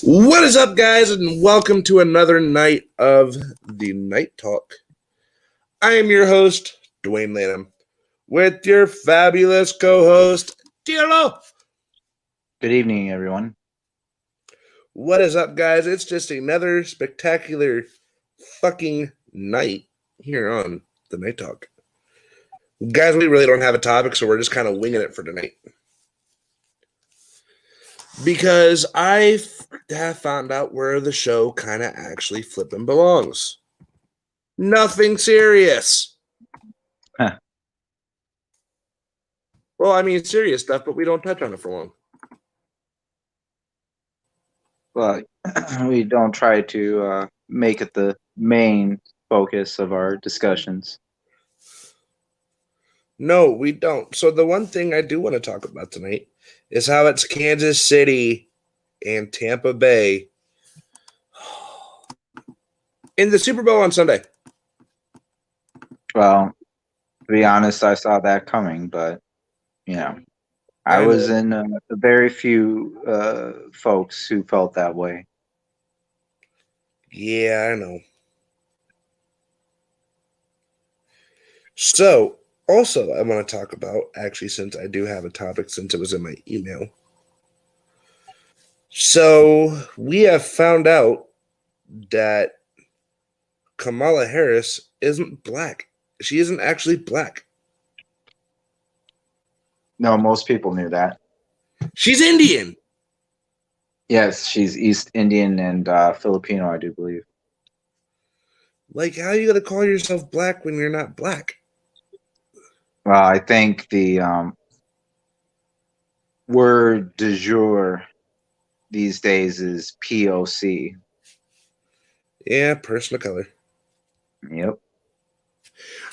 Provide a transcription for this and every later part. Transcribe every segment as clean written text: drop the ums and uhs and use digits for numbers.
What is up, guys, and welcome to another night of the Night Talk. I am your host, Dwayne Lanham, with your fabulous co-host, Diallo. Good evening, everyone. What is up, guys? It's just another spectacular fucking night here on the Night Talk. Guys, we really don't have a topic, so we're just kind of winging it for tonight. Because I have found out where the show kind of actually flipping belongs. Nothing serious. Huh. Well, I mean, serious stuff, but we don't touch on it for long. Well, we don't try to make it the main focus of our discussions. No, we don't. So the one thing I do want to talk about tonight is how it's Kansas City and Tampa Bay in the Super Bowl on Sunday. Well, to be honest, I saw that coming, but I was in the very few folks who felt that way. Yeah, I know. So, also, I want to talk about, actually, since I do have a topic, since it was in my email. So, we have found out that Kamala Harris isn't black. She isn't actually black. No, most people knew that. She's Indian. Yes, she's East Indian and Filipino, I do believe. Like, how are you going to call yourself black when you're not black? Well, I think the word du jour these days is POC. Yeah, person of color. Yep.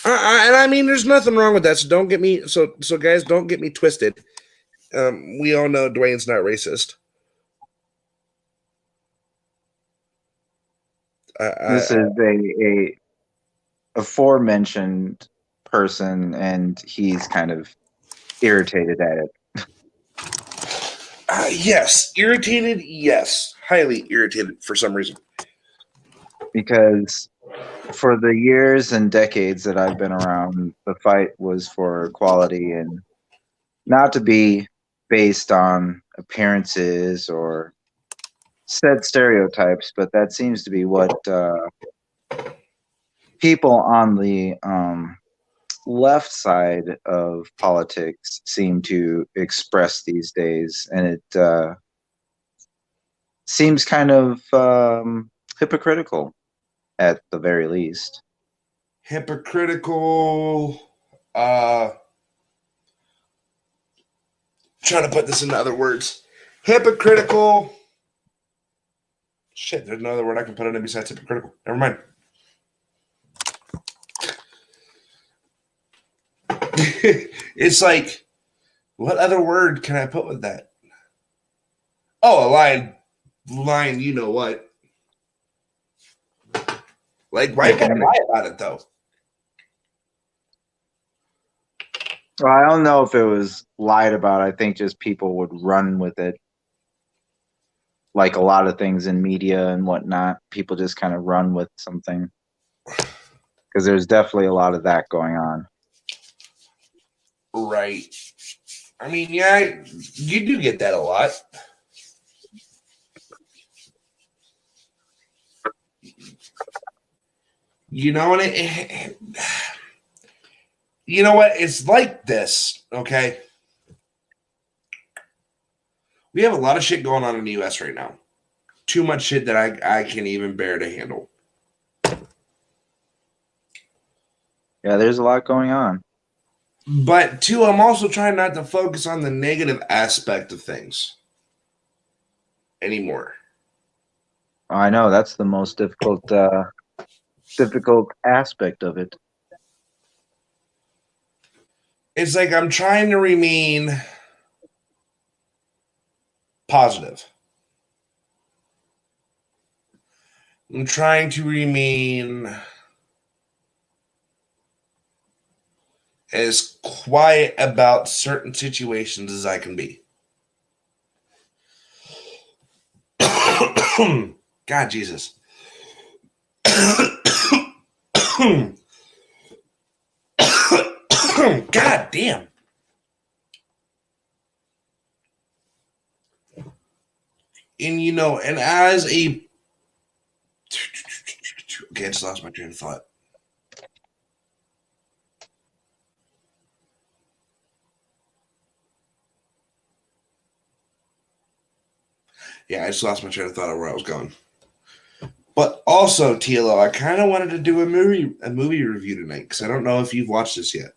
And I mean, there's nothing wrong with that. So don't get me. So guys, don't get me twisted. We all know Dwayne's not racist. This is a aforementioned person, and he's kind of irritated at it. Yes, irritated. Yes, highly irritated for some reason. Because for the years and decades that I've been around, the fight was for equality and not to be based on appearances or said stereotypes, but that seems to be what people on the left side of politics seem to express these days, and it seems kind of hypocritical at the very least. Hypocritical. Trying to put this into other words. Hypocritical. Shit, there's another word I can put it in besides hypocritical. Never mind. It's like, what other word can I put with that? Oh, a line, you know what? Like, why can't I lie about it, though? Well, I don't know if it was lied about. I think just people would run with it. Like a lot of things in media and whatnot, people just kind of run with something. Because there's definitely a lot of that going on. Right. I mean, yeah, you do get that a lot. You know, and you know what? It's like this, okay? We have a lot of shit going on in the U.S. right now. Too much shit that I can't even bear to handle. Yeah, there's a lot going on. But, two, I'm also trying not to focus on the negative aspect of things anymore. I know, that's the most difficult aspect of it. It's like I'm trying to remain positive. I'm trying to remain as quiet about certain situations as I can be. God, Jesus. God damn. And and as a okay, I just lost my train of thought. Yeah, I just lost my train of thought of where I was going. But also, TLO, I kind of wanted to do a movie review tonight because I don't know if you've watched this yet.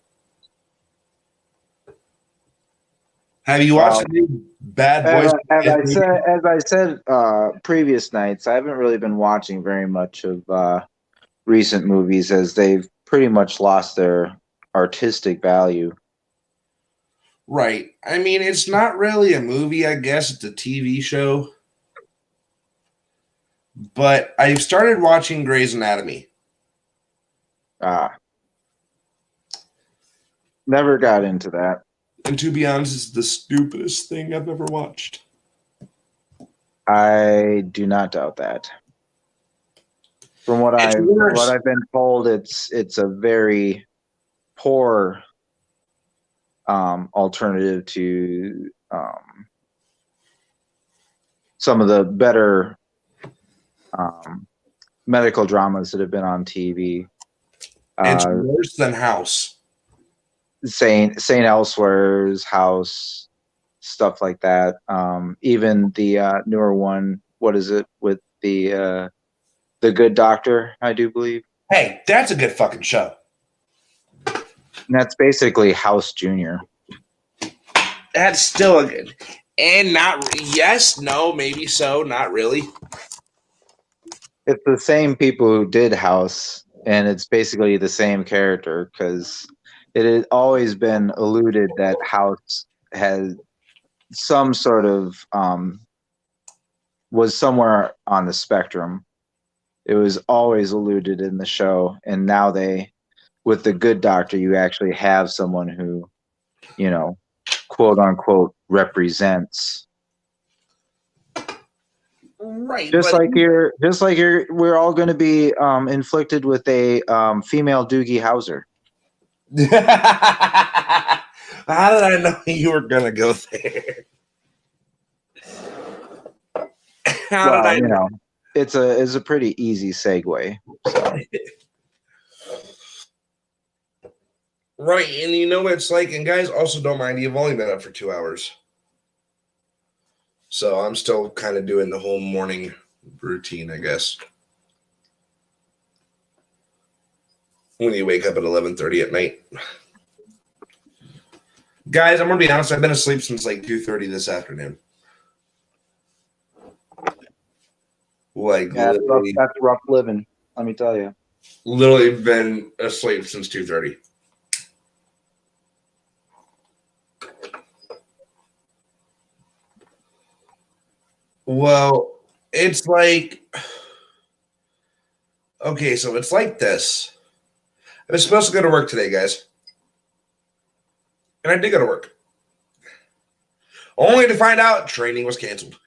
Have you watched the new Bad Boys? As I said previous nights, I haven't really been watching very much of recent movies as they've pretty much lost their artistic value. Right. I mean, it's not really a movie, I guess. It's a TV show. But I've started watching Grey's Anatomy. Never got into that. And to be honest, it's the stupidest thing I've ever watched. I do not doubt that. From what I've been told, it's a very poor alternative to some of the better medical dramas that have been on TV. It's worse than House. Saint Elsewhere's, House, stuff like that. Even the newer one, what is it with the Good Doctor? I do believe. Hey, that's a good fucking show. And that's basically House Junior. That's still a good, and not yes, no, maybe so, not really. It's the same people who did House, and it's basically the same character because it has always been alluded that House has some sort of was somewhere on the spectrum. It was always alluded in the show, and now with the Good Doctor, you actually have someone who, quote unquote, represents. Right. We're all going to be inflicted with a female Doogie Howser. How did I know you were going to go there? How did I know? It's a pretty easy segue. So. Right, and it's like, and guys, also don't mind, you've only been up for 2 hours. So I'm still kind of doing the whole morning routine, I guess. When you wake up at 11:30 at night. Guys, I'm going to be honest, I've been asleep since like 2:30 this afternoon. Like, yeah, that's rough living, let me tell you. Literally been asleep since 2:30. Well, it's like, okay, so it's like this. I was supposed to go to work today, guys. And I did go to work. Only to find out training was canceled.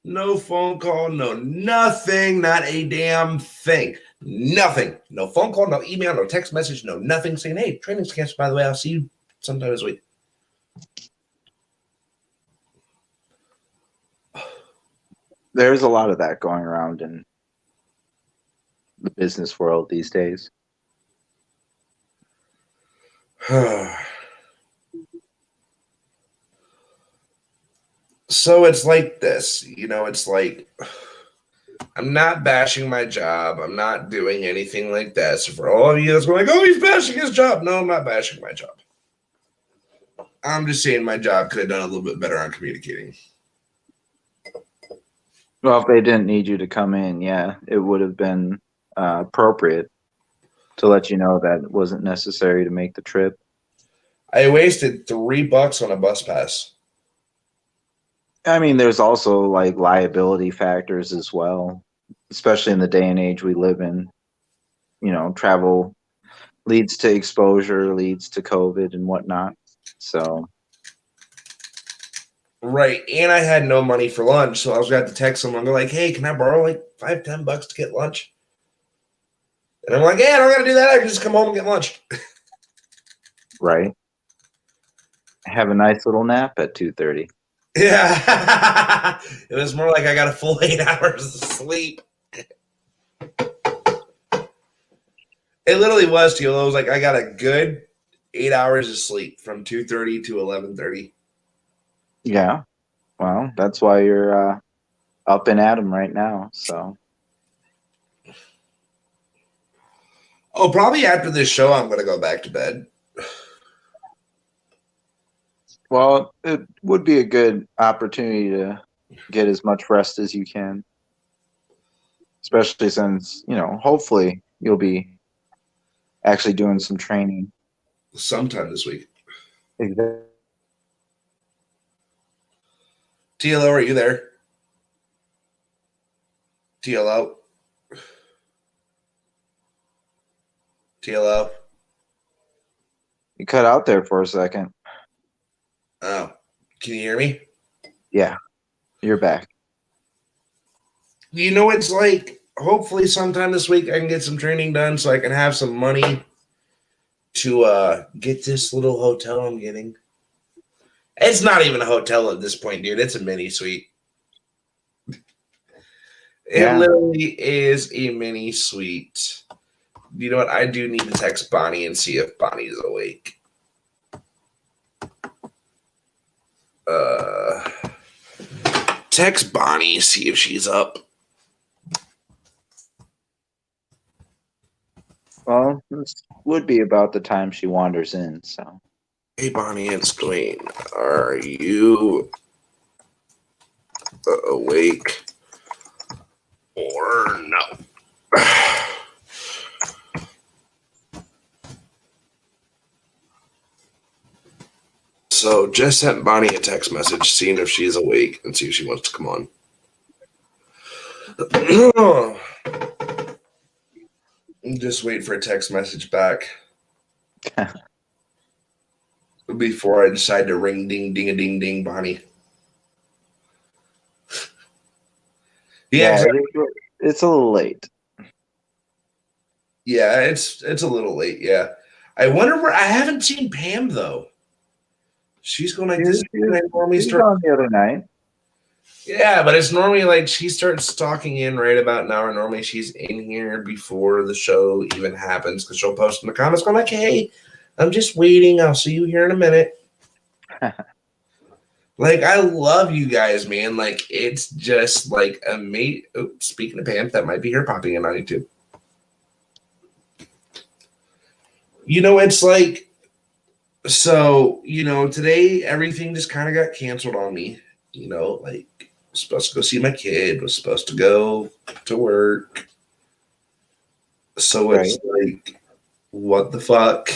No phone call, no nothing, not a damn thing. Nothing. No phone call, no email, no text message, no nothing saying, hey, training's canceled, by the way. I'll see you sometime this week. There's a lot of that going around in the business world these days. So it's like this, it's like, I'm not bashing my job. I'm not doing anything like that. So for all of you that's going like, oh, he's bashing his job. No, I'm not bashing my job. I'm just saying my job could have done a little bit better on communicating. Well, if they didn't need you to come in, yeah, it would have been appropriate to let you know that it wasn't necessary to make the trip. I wasted $3 on a bus pass. I mean, there's also like liability factors as well, especially in the day and age we live in. Travel leads to exposure, leads to COVID and whatnot. So Right. And I had no money for lunch. So I was going to have to text someone, go like, hey, can I borrow like $5-10 to get lunch? And I'm like, yeah, I don't got to do that. I can just come home and get lunch. Right. Have a nice little nap at 2:30. Yeah. It was more like I got a full 8 hours of sleep. It literally was, Teal. It was like I got a good 8 hours of sleep from 2:30 to 11:30. Yeah. Well, that's why you're up and at 'em right now. So, Oh, probably after this show, I'm going to go back to bed. well, it would be a good opportunity to get as much rest as you can, especially since, hopefully you'll be actually doing some training. Sometime this week. Exactly. TLO, are you there? TLO? TLO? You cut out there for a second. Oh, can you hear me? Yeah, you're back. You know, it's like hopefully sometime this week I can get some training done so I can have some money to get this little hotel I'm getting. It's not even a hotel at this point, dude. It's a mini suite. It Yeah. literally is a mini suite. You know what? I do need to text Bonnie and see if Bonnie's awake. Text Bonnie, see if she's up. Well, this would be about the time she wanders in, so. Hey, Bonnie, it's Dwayne. Are you awake or no? So just sent Bonnie a text message, seeing if she's awake and see if she wants to come on. Just wait for a text message back before I decide to ring ding ding a ding ding Bonnie. Yeah, it's a little late. Yeah, it's a little late. Yeah, I wonder where. I haven't seen Pam though. She's going like this. She was on the other night. Yeah, but it's normally like she starts stalking in right about an hour. Normally she's in here before the show even happens because she'll post in the comments going like, "Hey, I'm just waiting. I'll see you here in a minute." Like, I love you guys, man. Like, it's just like a mate. Oh, speaking of Pam, that might be her popping in on YouTube. You know, it's like, so, today everything just kind of got canceled on me. Like, I was supposed to go see my kid, was supposed to go to work. So it's like, what the fuck?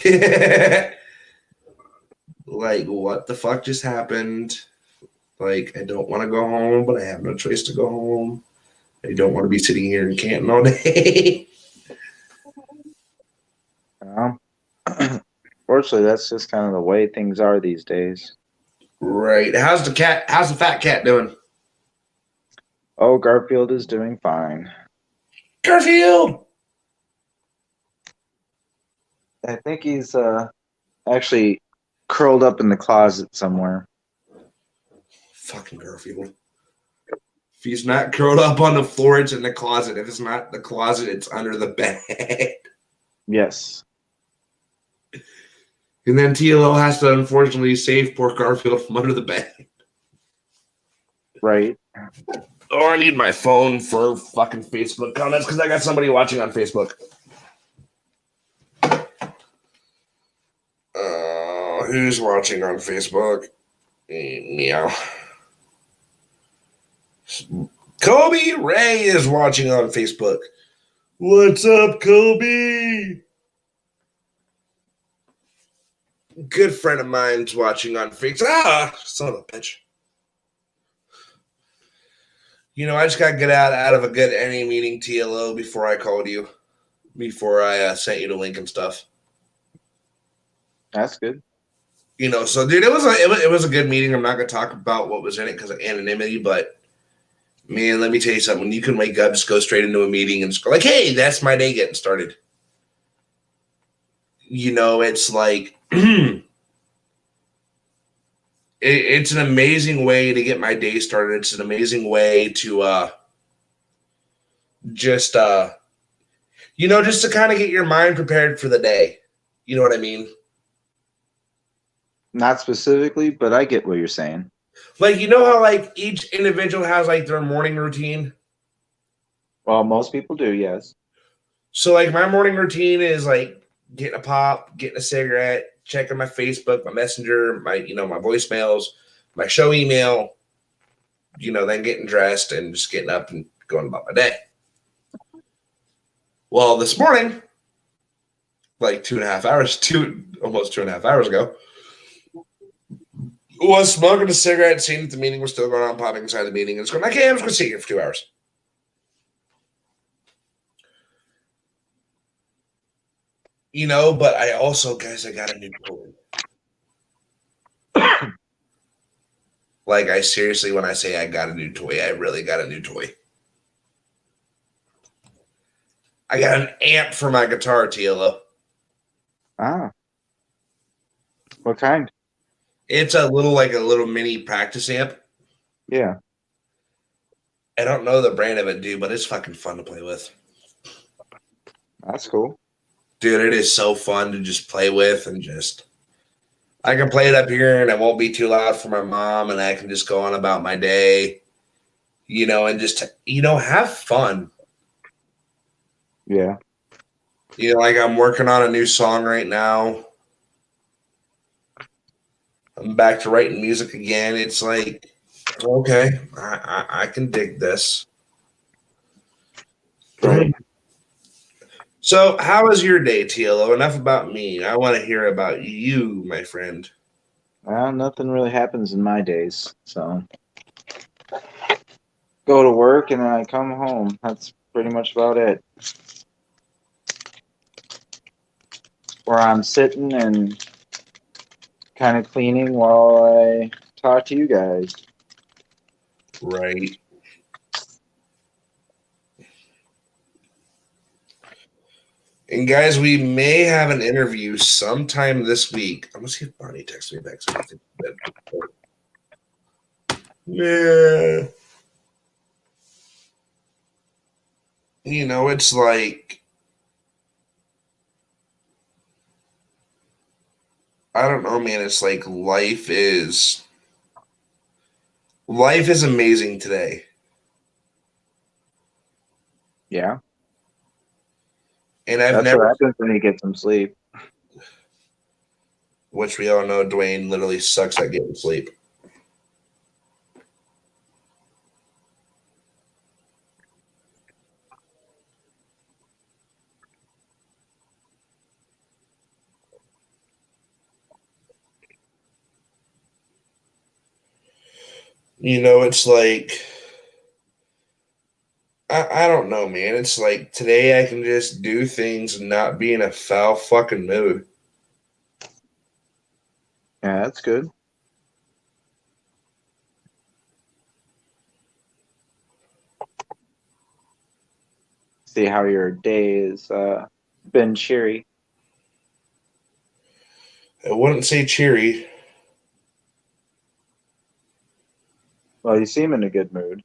Like, what the fuck just happened? Like, I don't want to go home, but I have no choice to go home. I don't want to be sitting here in Canton all day. Fortunately, that's just kind of the way things are these days. Right. How's the fat cat doing? Oh, Garfield is doing fine. Garfield! I think he's actually curled up in the closet somewhere. Fucking Garfield. If he's not curled up on the floor, it's in the closet. If it's not the closet, it's under the bed. Yes. And then TLO has to unfortunately save poor Garfield from under the bed. Right. Oh, I need my phone for fucking Facebook comments because I got somebody watching on Facebook. Who's watching on Facebook? Meow. Kobe Ray is watching on Facebook. What's up, Kobe? Good friend of mine's watching on Facebook. Ah, son of a bitch. I just got to get out of a good NA meeting, TLO, before I called you. Before I sent you the link and stuff. That's good. So dude, it was a good meeting. I'm not gonna talk about what was in it because of anonymity, but man, let me tell you something. When you can wake up, just go straight into a meeting and just go like, "Hey, that's my day getting started." It's like it's an amazing way to get my day started. It's an amazing way to just just to kind of get your mind prepared for the day. You know what I mean? Not specifically, but I get what you're saying. Like, how like each individual has like their morning routine. Well, most people do, yes. So like my morning routine is like getting a pop, getting a cigarette, checking my Facebook, my Messenger, my voicemails, my show email, then getting dressed and just getting up and going about my day. Well, this morning, like almost 2.5 hours ago, was smoking a cigarette, seeing that the meeting was still going on, popping inside the meeting, and just going, okay, I'm just going to sit here for 2 hours. But I also, guys, I got a new toy. Like, I seriously, when I say I got a new toy, I really got a new toy. I got an amp for my guitar, TLO. Ah. What kind? It's a little mini practice amp. Yeah. I don't know the brand of it, dude, but it's fucking fun to play with. That's cool. Dude, it is so fun to just play with and I can play it up here and it won't be too loud for my mom and I can just go on about my day, and just, have fun. Yeah. Like I'm working on a new song right now. I'm back to writing music again. It's like, okay, I can dig this. Right. So, how was your day, TLO? Enough about me. I want to hear about you, my friend. Well, nothing really happens in my days, so go to work and then I come home. That's pretty much about it. Where I'm sitting and kind of cleaning while I talk to you guys. Right. And guys, we may have an interview sometime this week. I'm gonna see if Bonnie texts me back. So yeah. It's like I don't know, man. It's like life is amazing today. Yeah. And That's what happens when you get some sleep. Which we all know Dwayne literally sucks at getting sleep. It's like I don't know, man. It's like today I can just do things and not be in a foul fucking mood. Yeah, that's good. See how your day has been cheery. I wouldn't say cheery. Well, you seem in a good mood.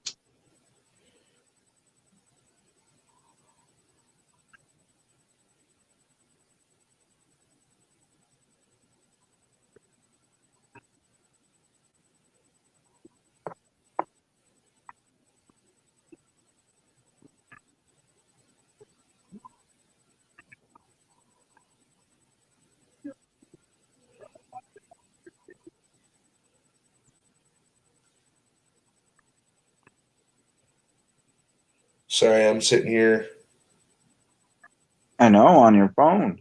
Sorry, I'm sitting here. I know, on your phone.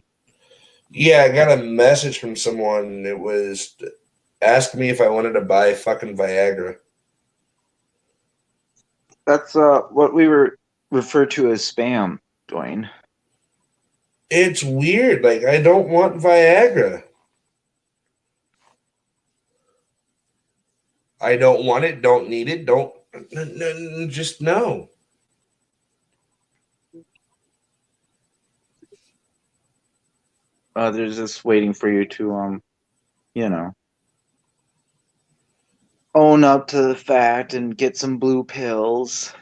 Yeah, I got a message from someone. It was asking me if I wanted to buy fucking Viagra. That's what we were referred to as spam, Dwayne. It's weird. Like, I don't want Viagra. I don't want it, don't need it, don't just no. They're just waiting for you to you know, own up to the fact and get some blue pills.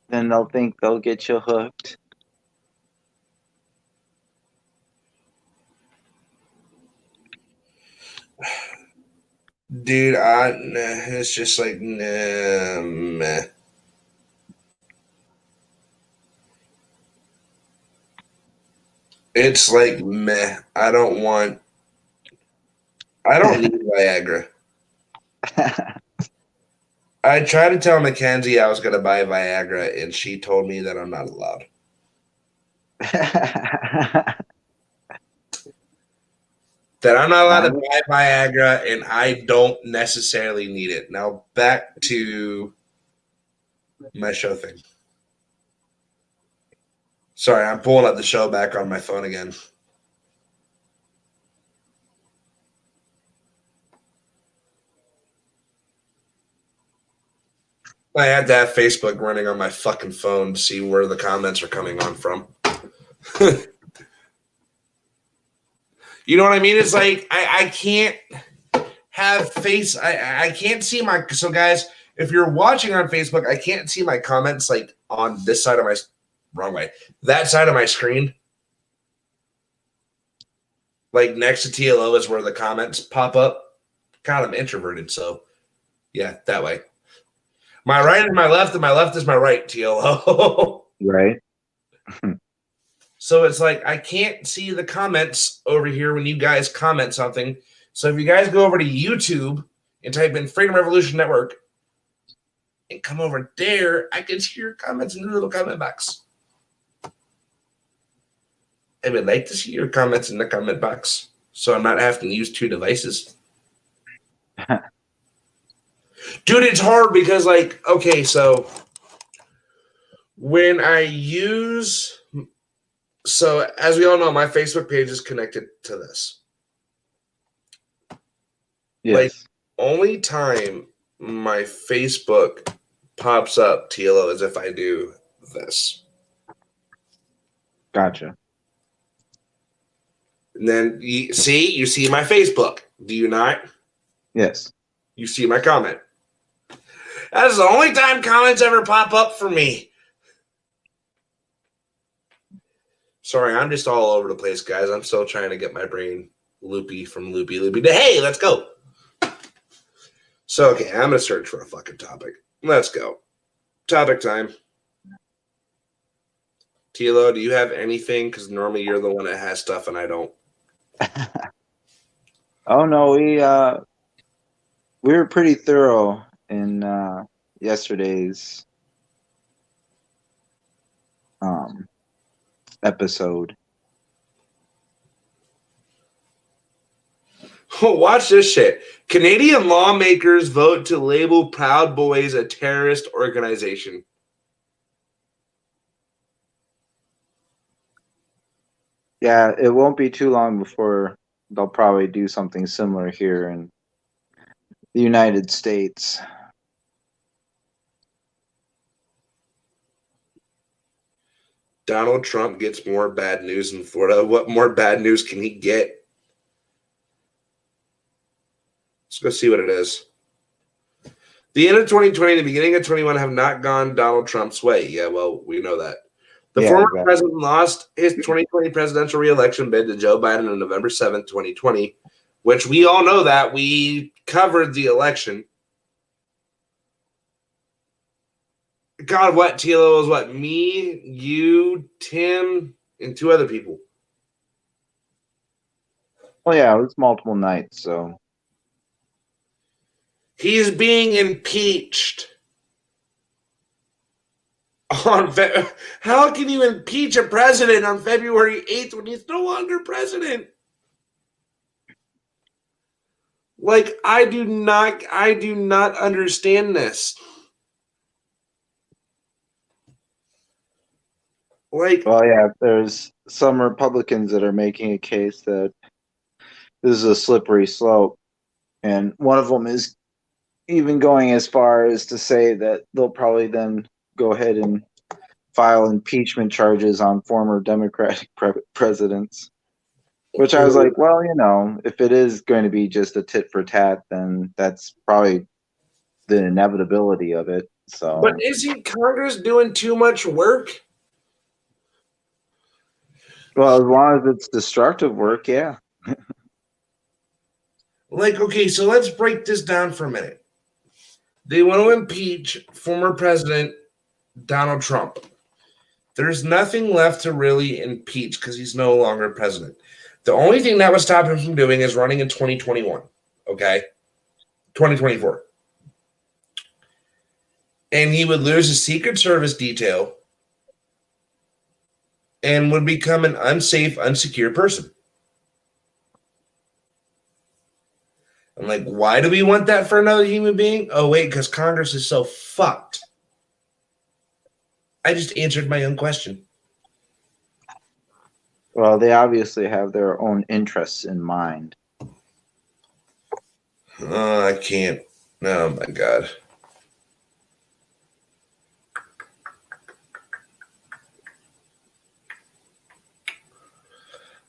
Then they'll think they'll get you hooked. Dude, it's just like nah, meh. It's like meh. I don't need Viagra. I tried to tell Mackenzie I was going to buy Viagra, and she told me that I'm not allowed. That I'm not allowed to buy Viagra, and I don't necessarily need it. Now back to my show thing. Sorry, I'm pulling up the show back on my phone again. I had to have Facebook running on my fucking phone to see where the comments are coming on from. You know what I mean? It's like I can't have I can't see my, so guys, if you're watching on Facebook, I can't see my comments like on this side of my, wrong way, that side of my screen. Like next to TLO is where the comments pop up. God, I'm introverted, so yeah, that way. My right is my left, and my left is my right, TLO. Right. So it's like I can't see the comments over here when you guys comment something. So if you guys go over to YouTube and type in Freedom Revolution Network and come over there, I can see your comments in the little comment box. I would like to see your comments in the comment box, so I'm not having to use two devices. Dude, it's hard because, like, okay, so when I use, so as we all know, my Facebook page is connected to this. Yes. Like, only time my Facebook pops up, TLO, is if I do this. Gotcha. And then you see my Facebook. Do you not? Yes. You see my comment. That is the only time comments ever pop up for me. Sorry, I'm just all over the place, guys. I'm still trying to get my brain loopy from loopy to hey, let's go. So, okay, I'm going to search for a fucking topic. Let's go. Topic time. Tilo, do you have anything? Because normally you're the one that has stuff and I don't. Oh, no, we were pretty thorough in yesterday's episode. Watch this shit. Canadian lawmakers vote to label Proud Boys a terrorist organization. Yeah, it won't be too long before they'll probably do something similar here in the United States. Donald Trump gets more bad news in Florida. What more bad news can he get? Let's go see what it is. The end of 2020 and the beginning of 21 have not gone Donald Trump's way. Yeah, well, we know that. The former president lost his 2020 presidential reelection bid to Joe Biden on November 7th, 2020, which we all know that. We covered the election. God, what? TLO was what? Me, you, Tim, and two other people. Well, yeah, it was multiple nights, so. He's being impeached. How can you impeach a president on February 8th when he's no longer president? Like, I do not understand this. Like, well, yeah, there's some Republicans that are making a case that this is a slippery slope, and one of them is even going as far as to say that they'll probably then go ahead and file impeachment charges on former Democratic presidents. Which I was like, well, if it is going to be just a tit for tat, then that's probably the inevitability of it. So, But isn't Congress doing too much work? well, as long as it's destructive work, yeah. Like, okay, so let's break this down for a minute. They want to impeach former President Donald Trump. There's nothing left to really impeach because he's no longer president. The only thing that would stop him from doing is running in 2021, okay? 2024. And he would lose his Secret Service detail and would become an unsafe, unsecure person. I'm like, why do we want that for another human being? Oh, wait, because Congress is so fucked. I just answered my own question. Well, they obviously have their own interests in mind. Oh, I can't. Oh, my God.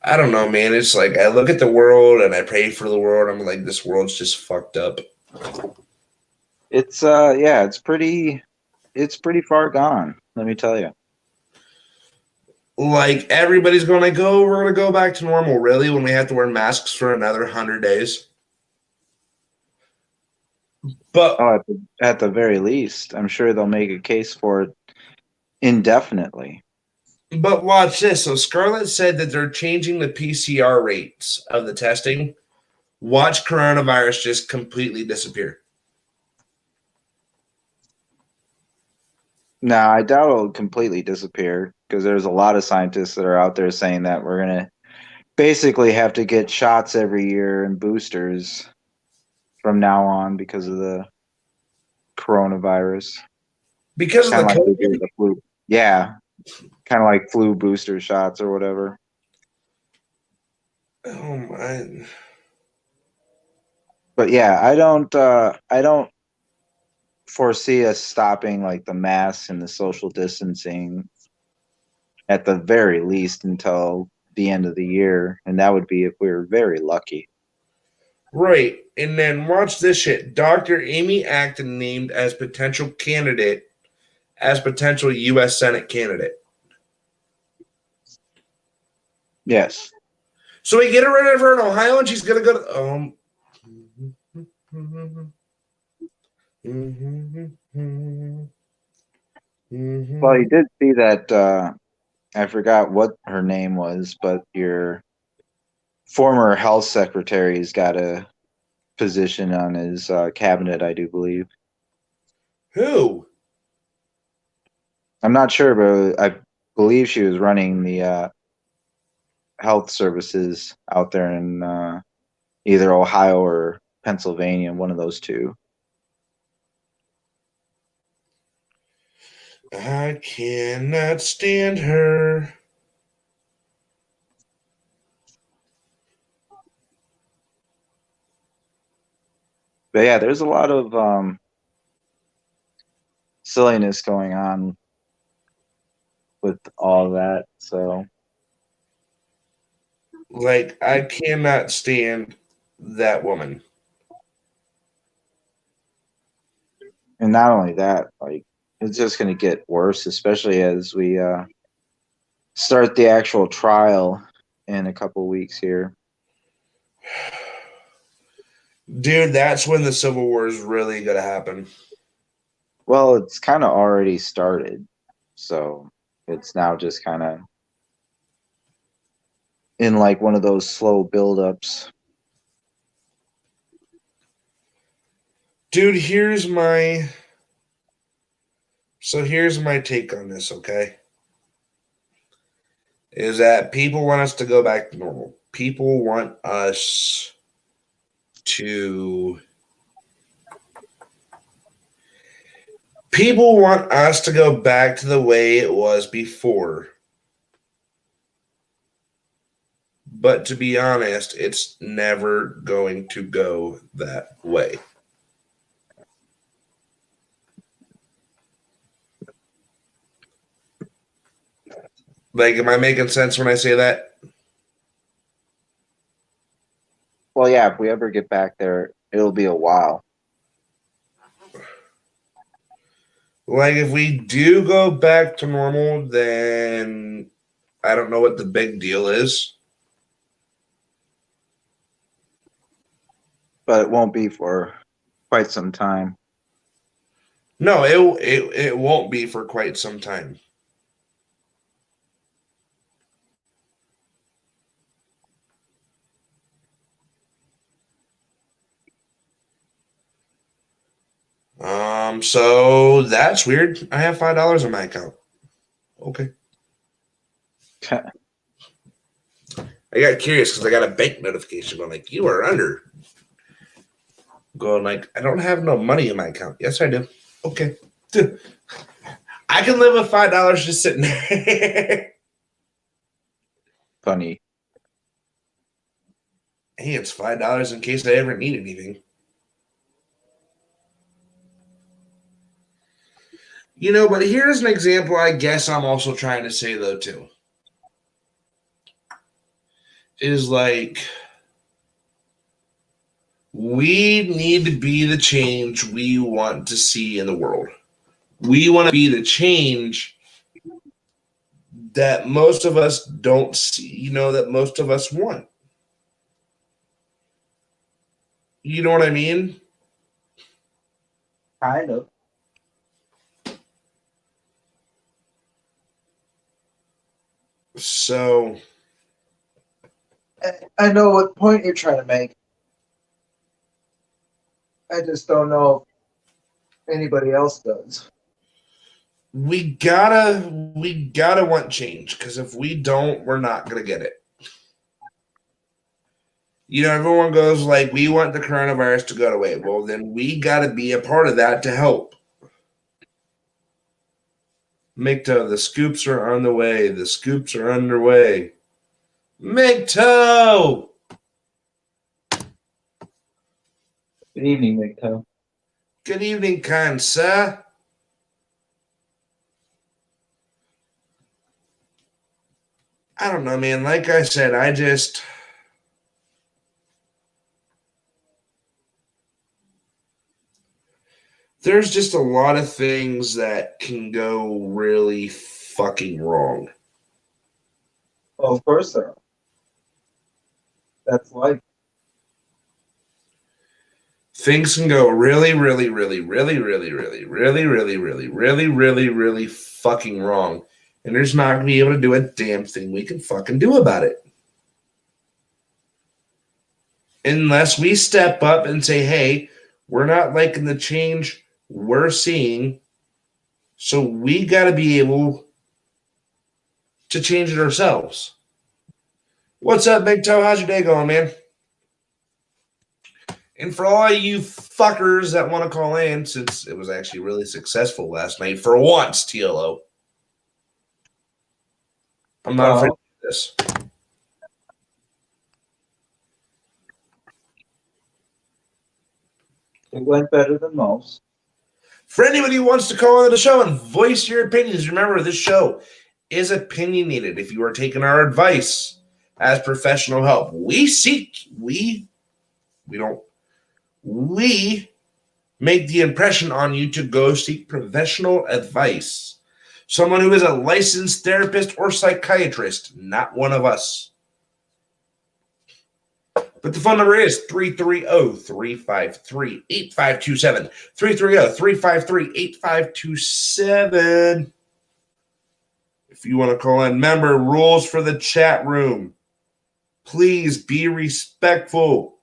I don't know, man. It's like I look at the world and I pray for the world. I'm like, this world's just fucked up. It's it's pretty far gone, let me tell you. Like everybody's going like, oh, we're gonna go back to normal. Really, when we have to wear masks for another 100 days? But Oh, at the very least, I'm sure they'll make a case for it indefinitely. watch this. So Scarlett said that they're changing the PCR rates of the testing. Watch coronavirus just completely disappear. No, I doubt it'll completely disappear because there's a lot of scientists that are out there saying that we're gonna basically have to get shots every year and boosters from now on because of the coronavirus. Because of the Kind of like they do COVID? with the flu. Yeah, kind of like flu booster shots or whatever. Oh my. But yeah, I don't foresee us stopping like the masks and the social distancing at the very least until the end of the year, and that would be if we were very lucky. Right. And then watch this shit. Dr. Amy Acton named as potential U.S. Senate candidate. Yes. So we get rid of her in Ohio and she's going to go to. Well, you did see that. I forgot what her name was, but your former health secretary's got a position on his cabinet, I do believe. Who? I'm not sure, but I believe she was running the health services out there in either Ohio or Pennsylvania, one of those two. I cannot stand her. But yeah, there's a lot of silliness going on with all that. So, Like, I cannot stand that woman. and not only that, like it's just going to get worse, especially as we start the actual trial in a couple weeks here. Dude, that's when the Civil War is really going to happen. Well, it's kind of already started, so it's now just kind of in like one of those slow buildups. Dude, here's my take on this, okay? Is that people want us to go back to normal. People want us to go back to the way it was before. But to be honest, it's never going to go that way. Like, am I making sense when I say that? Well, yeah, if we ever get back there, it'll be a while. Like, if we do go back to normal, then I don't know what the big deal is. But it won't be for quite some time. No, it won't be for quite some time. So that's weird. I have $5 in my account. Okay. I got curious because I got a bank notification going like, you are under. Going like, I don't have no money in my account. Yes, I do. Okay. I can live with $5 just sitting there. Funny. Hey, it's $5 in case I ever need anything. You know, but here's an example I guess I'm also trying to say, though, too. Is like, we need to be the change we want to see in the world. We want to be the change that most of us don't see, that most of us want. You know what I mean? Kind of. So I know what point you're trying to make. I just don't know if anybody else does. we gotta want change, because if we don't, we're not gonna get it. Everyone goes like, we want the coronavirus to go away. Well, then we gotta be a part of that to help. Mikto, the scoops are on the way. The scoops are underway. Mikto! Good evening, Mikto. Good evening, kind sir. I don't know, man. Like I said, there's just a lot of things that can go really fucking wrong. Well, of course there are. That's life. Things can go really, really, really, really, really, really, really, really, really, really, really, really fucking wrong. And there's not going to be able to do a damn thing we can fucking do about it. Unless we step up and say, hey, we're not liking the change we're seeing, so we got to be able to change it ourselves. What's up, Big Toe? How's your day going, man? And for all you fuckers that want to call in, since it was actually really successful last night, for once, TLO, I'm not afraid of this. It went better than most. For anybody who wants to call into the show and voice your opinions, remember this show is opinionated. If you are taking our advice as professional help, we make the impression on you to go seek professional advice. Someone who is a licensed therapist or psychiatrist, not one of us. But the phone number is 330-353-8527. 330-353-8527. If you want to call in, remember, rules for the chat room. Please be respectful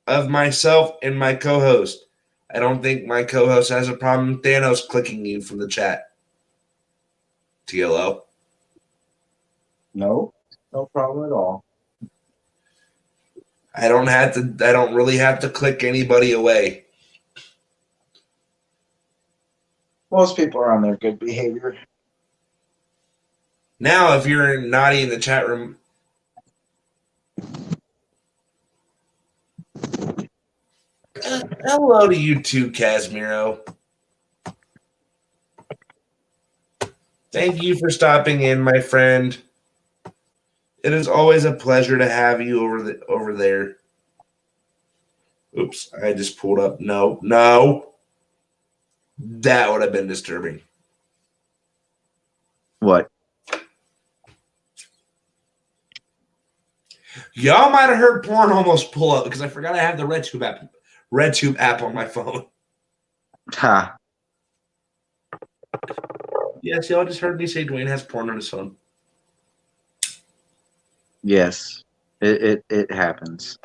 of myself and my co-host. I don't think my co-host has a problem with Thanos clicking you from the chat. TLO. No problem at all. I don't really have to click anybody away. Most people are on their good behavior. Now, if you're naughty in the chat room, hello to you too, Casimiro. Thank you for stopping in, my friend. It is always a pleasure to have you over there. Oops, I just pulled up. No. That would have been disturbing. What? Y'all might have heard porn almost pull up because I forgot I have the RedTube app on my phone. Ha. Yes, y'all just heard me say Dwayne has porn on his phone. Yes. It happens.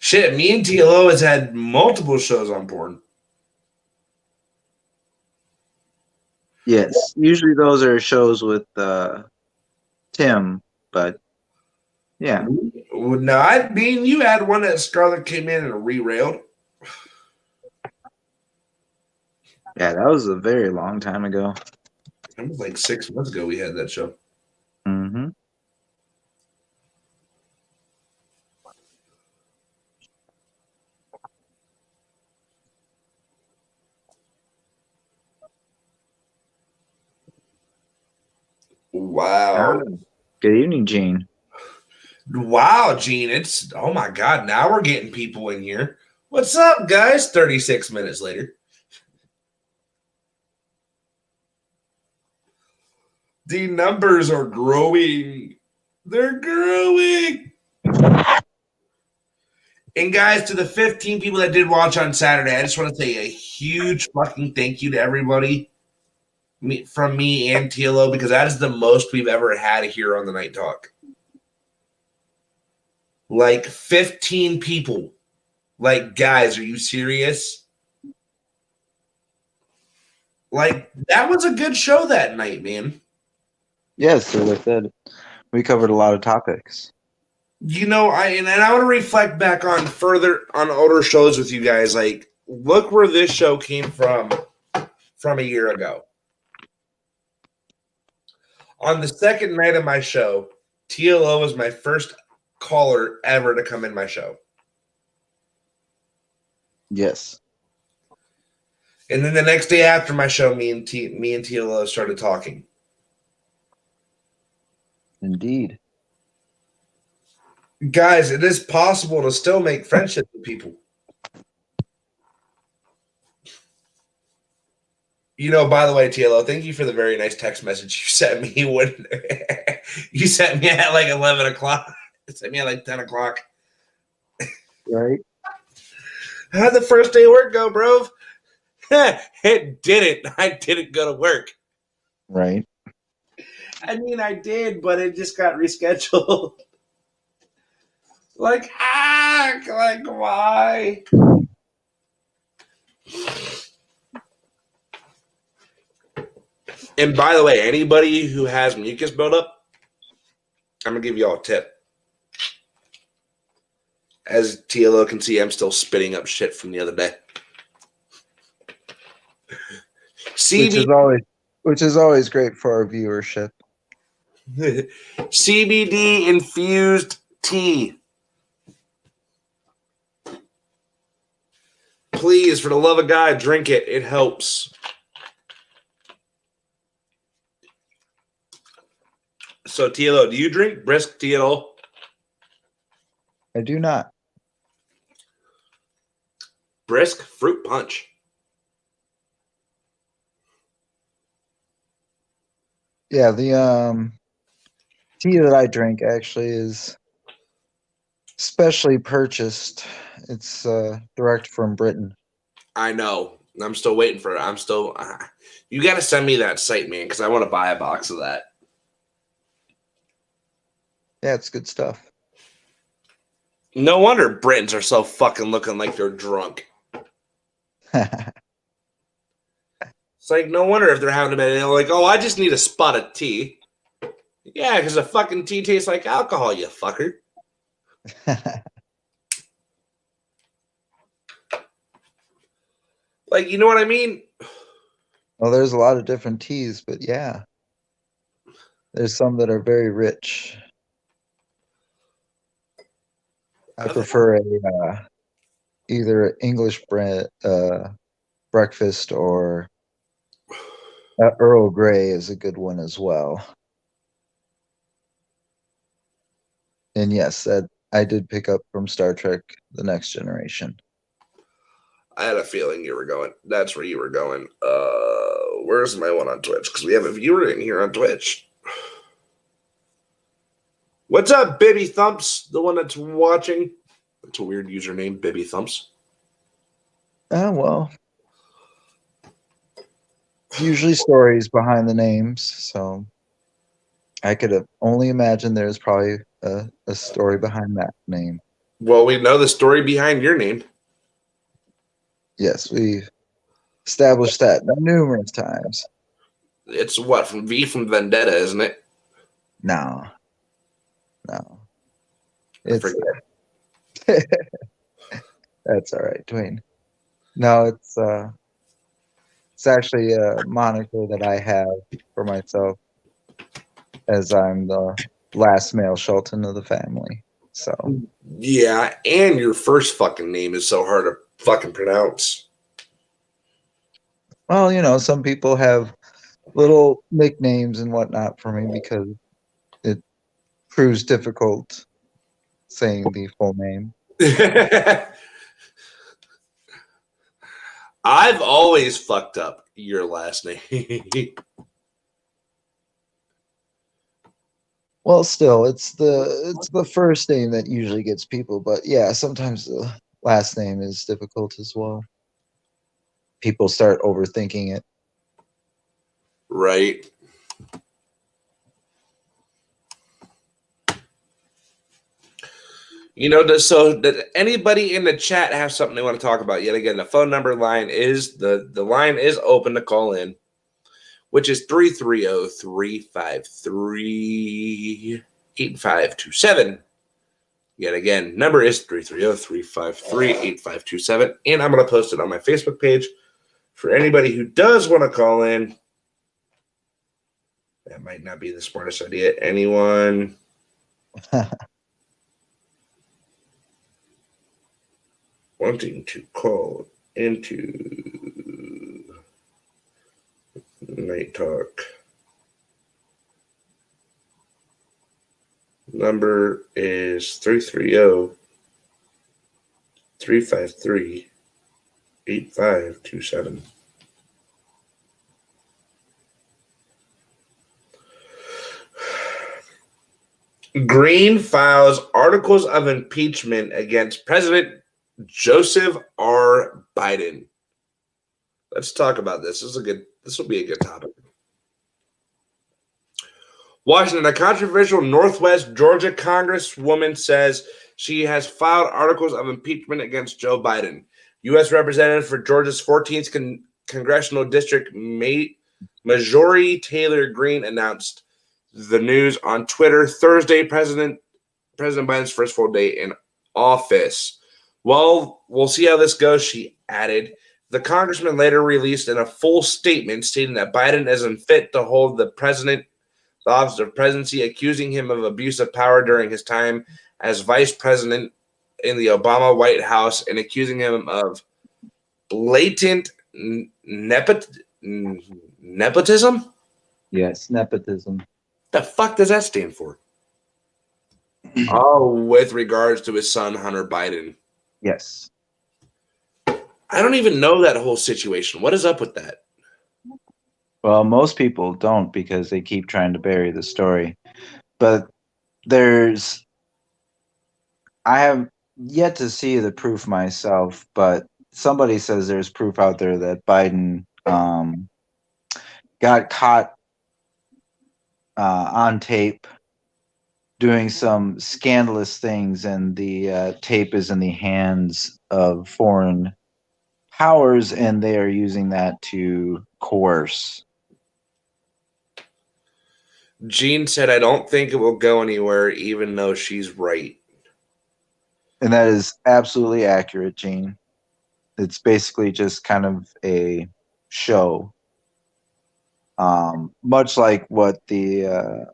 Shit, me and TLO has had multiple shows on porn. Yes. Usually those are shows with Tim, but yeah. No, mean you had one that Scarlett came in and rerailed. Yeah, that was a very long time ago. It was like 6 months ago we had that show. Mm-hmm. Wow. Good evening, Gene. Wow, Gene. It's, oh my God. Now we're getting people in here. What's up, guys? 36 minutes later. The numbers are growing. They're growing. And guys, to the 15 people that did watch on Saturday, I just want to say a huge fucking thank you to everybody from me and TLO, because that is the most we've ever had here on the Night Talk. Like 15 people. Like, guys, are you serious? Like, that was a good show that night, man. Yes, as I said, we covered a lot of topics. You know, I want to reflect back on older shows with you guys. Like, look where this show came from a year ago. On the second night of my show, TLO was my first caller ever to come in my show. Yes. And then the next day after my show, me and TLO started talking. Indeed. Guys, it is possible to still make friendships with people. You know, by the way, TLO, thank you for the very nice text message you sent me when you sent me at like 11 o'clock. It sent me at like 10 o'clock. Right. How'd the first day of work go, bro? It didn't. I didn't go to work. Right. I mean, I did, but it just got rescheduled. Like, why? And by the way, anybody who has mucus buildup, I'm going to give you all a tip. As TLO can see, I'm still spitting up shit from the other day. Which is always great for our viewership. CBD infused tea. Please, for the love of God, drink it. It helps. So, TLO, do you drink brisk tea at all? I do not. Brisk fruit punch. Yeah, the tea that I drink actually is specially purchased. It's direct from Britain. I know. I'm still waiting for it. You got to send me that site, man, because I want to buy a box of that. Yeah, it's good stuff. No wonder Britons are so fucking looking like they're drunk. It's like, no wonder if they're having a bad, they're like, oh, I just need a spot of tea. Yeah, because the fucking tea tastes like alcohol, you fucker. Like, you know what I mean? Well, there's a lot of different teas, but yeah. There's some that are very rich. I prefer either English breakfast or Earl Grey is a good one as well. And yes, that I did pick up from Star Trek: The Next Generation. I had a feeling you were going. That's where you were going. Where's my one on Twitch? Because we have a viewer in here on Twitch. What's up, Bibby Thumps? The one that's watching. That's a weird username, Bibby Thumps. Well, usually stories behind the names, so I could have only imagine there's probably a story behind that name. Well, we know the story behind your name. Yes, we've established that numerous times. It's what, from V from Vendetta, isn't it? No. I It's forget. that's all right, Dwayne. No, it's actually a moniker that I have for myself, as I'm the last male Shelton of the family. So Yeah, and your first fucking name is so hard to fucking pronounce. well, some people have little nicknames and whatnot for me because it proves difficult saying the full name. I've always fucked up your last name. Well, still, it's the first name that usually gets people, but yeah, sometimes the last name is difficult as well. People start overthinking it. Right. Does anybody in the chat have something they want to talk about? Yet again, the phone number line is the line is open to call in, which is 330-353-8527. Yet again, number is 330-353-8527. And I'm going to post it on my Facebook page for anybody who does want to call in. That might not be the smartest idea. Anyone? Wanting to call into Night Talk. Number is 330-353-8527. Green files articles of impeachment against President Joseph R. Biden. Let's talk about this. This will be a good topic. Washington, a controversial Northwest Georgia Congresswoman says she has filed articles of impeachment against Joe Biden. U.S. Representative for Georgia's 14th Congressional District, Marjorie Taylor Greene, announced the news on Twitter Thursday. President Biden's first full day in office. Well, we'll see how this goes, she added. The congressman later released in a full statement stating that Biden is unfit to hold the office of presidency, accusing him of abuse of power during his time as vice president in the Obama White House and accusing him of blatant nepotism? Yes, nepotism. The fuck does that stand for? Oh, with regards to his son, Hunter Biden. Yes. I don't even know that whole situation. What is up with that? Well, most people don't because they keep trying to bury the story. But I have yet to see the proof myself, but somebody says there's proof out there that Biden got caught on tape doing some scandalous things, and the tape is in the hands of foreign powers, and they are using that to coerce. Jean said, I don't think it will go anywhere, even though she's right. And that is absolutely accurate, Gene. It's basically just kind of a show. Much like what the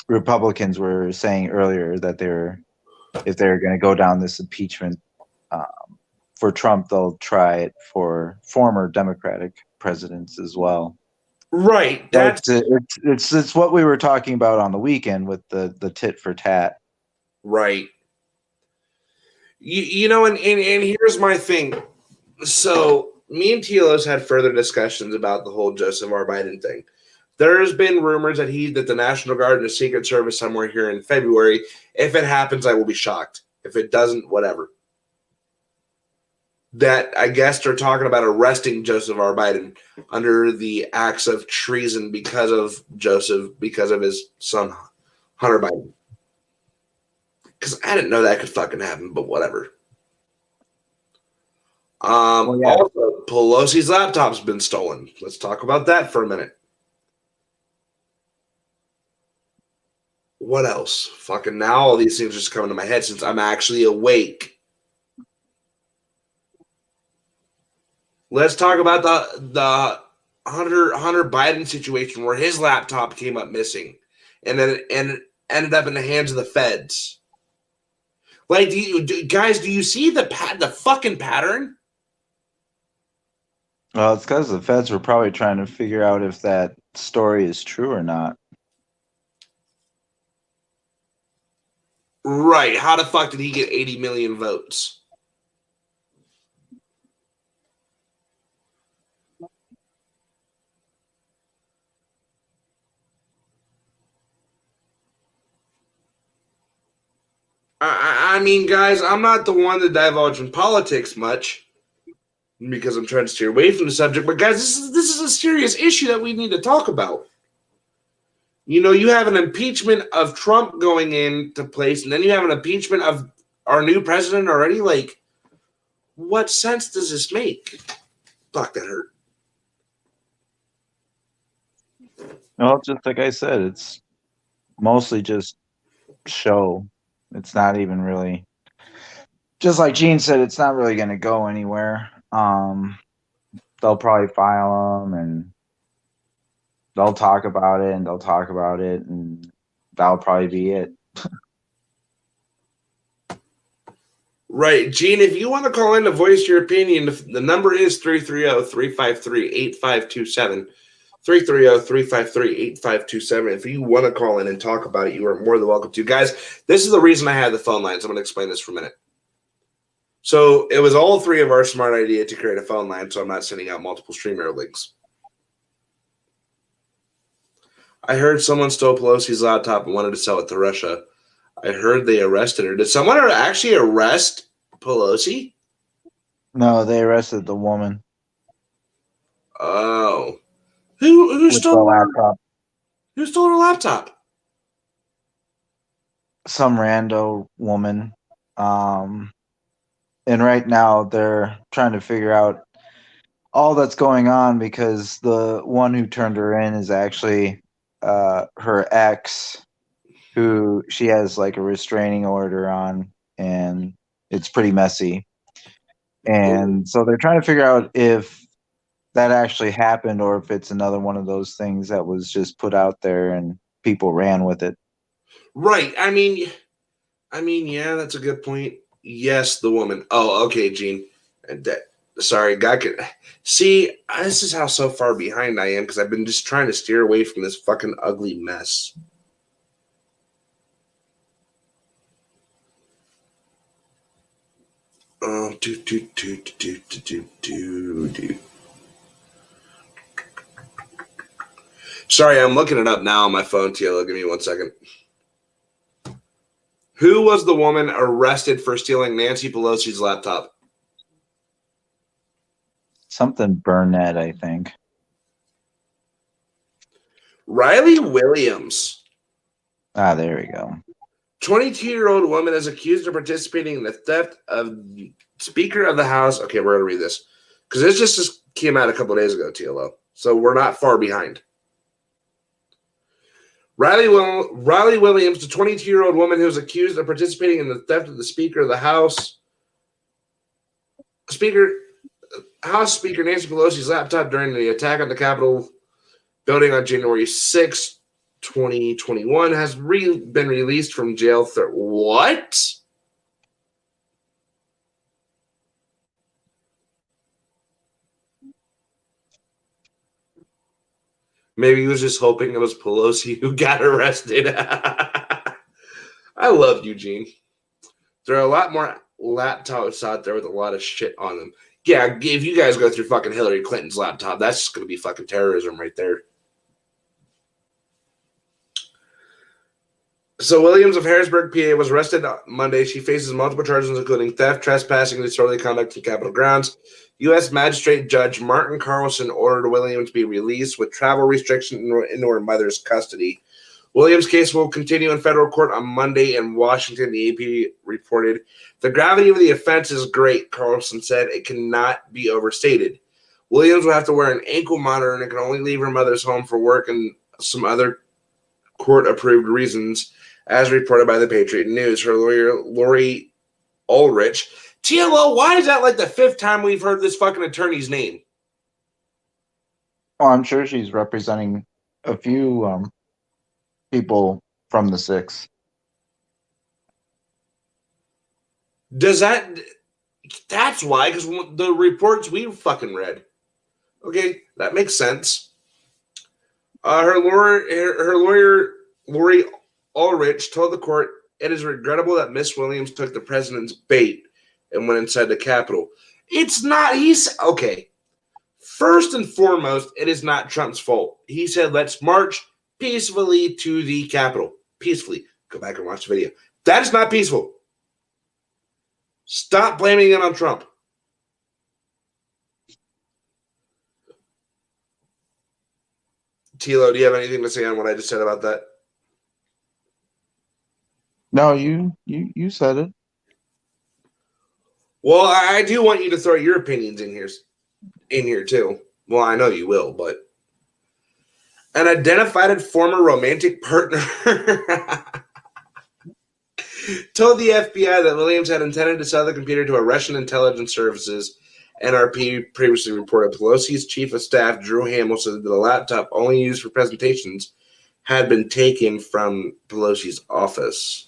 Republicans were saying earlier, that if they're going to go down this impeachment for Trump, they'll try it for former Democratic presidents as well. Right. That's It's what we were talking about on the weekend with the tit for tat. right. You know, and here's my thing. So me and Telos had further discussions about the whole Joseph R. Biden thing. There's been rumors that the National Guard and the Secret Service somewhere here in February. If it happens, I will be shocked. If it doesn't, whatever. That I guess they're talking about arresting Joseph R. Biden under the acts of treason because of his son, Hunter Biden. Because I didn't know that could fucking happen, but whatever. Well, yeah. Also, Pelosi's laptop's been stolen. Let's talk about that for a minute. What else? Fucking now all these things are just coming to my head since I'm actually awake. Let's talk about the Hunter Biden situation where his laptop came up missing and then ended up in the hands of the feds. Like, do you see the fucking pattern? Well, it's because the feds were probably trying to figure out if that story is true or not. Right. How the fuck did he get 80 million votes? I mean, guys, I'm not the one to divulge in politics much because I'm trying to steer away from the subject. But guys, this is a serious issue that we need to talk about. You know, you have an impeachment of Trump going into place, and then you have an impeachment of our new president already. Like, what sense does this make? Fuck, that hurt. Well, just like I said, it's mostly just show. It's not even really, just like Gene said, it's not really going to go anywhere. They'll probably file them and they'll talk about it and that'll probably be it. Right. Gene, if you want to call in to voice your opinion, the number is 330-353-8527. 330-353-8527. If you want to call in and talk about it, you are more than welcome to. Guys, this is the reason I had the phone lines. I'm going to explain this for a minute. So it was all three of our smart idea to create a phone line, so I'm not sending out multiple StreamYard links. I heard someone stole Pelosi's laptop and wanted to sell it to Russia. I heard they arrested her. Did someone actually arrest Pelosi? No, they arrested the woman. Oh. Who stole her laptop? Who stole her laptop? Some rando woman. And right now they're trying to figure out all that's going on because the one who turned her in is actually her ex, who she has like a restraining order on, and it's pretty messy. And so they're trying to figure out if that actually happened or if it's another one of those things that was just put out there and people ran with it. Right. I mean, yeah, that's a good point. Yes, the woman. Oh, okay, Gene. Sorry, God could see. This is how so far behind I am because I've been just trying to steer away from this fucking ugly mess. Sorry, I'm looking it up now on my phone, Tiela. Give me 1 second. Who was the woman arrested for stealing Nancy Pelosi's laptop? Something Burnett, I think. Riley Williams. Ah, there we go. 22-year-old woman is accused of participating in the theft of Speaker of the House. Okay, we're going to read this because this just came out a couple of days ago, TLO. So we're not far behind. Riley Williams, the 22-year-old woman who was accused of participating in the theft of the Speaker of the House. House Speaker Nancy Pelosi's laptop during the attack on the Capitol building on January 6, 2021 has been released from jail. What? Maybe he was just hoping it was Pelosi who got arrested. I love Eugene. There are a lot more laptops out there with a lot of shit on them. Yeah, if you guys go through fucking Hillary Clinton's laptop, that's just going to be fucking terrorism right there. So Williams of Harrisburg, PA, was arrested Monday. She faces multiple charges, including theft, trespassing, and disorderly conduct in Capitol grounds. U.S. Magistrate Judge Martin Carlson ordered Williams to be released with travel restrictions into her mother's custody. Williams' case will continue in federal court on Monday in Washington, the AP reported. The gravity of the offense is great, Carlson said. It cannot be overstated. Williams will have to wear an ankle monitor and can only leave her mother's home for work and some other court-approved reasons, as reported by the Patriot News. Her lawyer, Lori Ulrich. TLO, why is that like the fifth time we've heard this fucking attorney's name? Oh, I'm sure she's representing a few people from the 6. Does that... That's why, because the reports we fucking read. Okay, that makes sense. Her lawyer, Lori Ulrich, told the court, it is regrettable that Miss Williams took the president's bait and went inside the Capitol. It's not, okay. First and foremost, it is not Trump's fault. He said, let's march peacefully to the Capitol. Peacefully. Go back and watch the video. That is not peaceful. Stop blaming it on Trump. Tilo, do you have anything to say on what I just said about that? No, you said it. Well, I do want you to throw your opinions in here too. Well, I know you will, but an identified former romantic partner told the FBI that Williams had intended to sell the computer to a Russian intelligence services. NRP previously reported Pelosi's chief of staff, Drew Hamill, said that the laptop only used for presentations had been taken from Pelosi's office.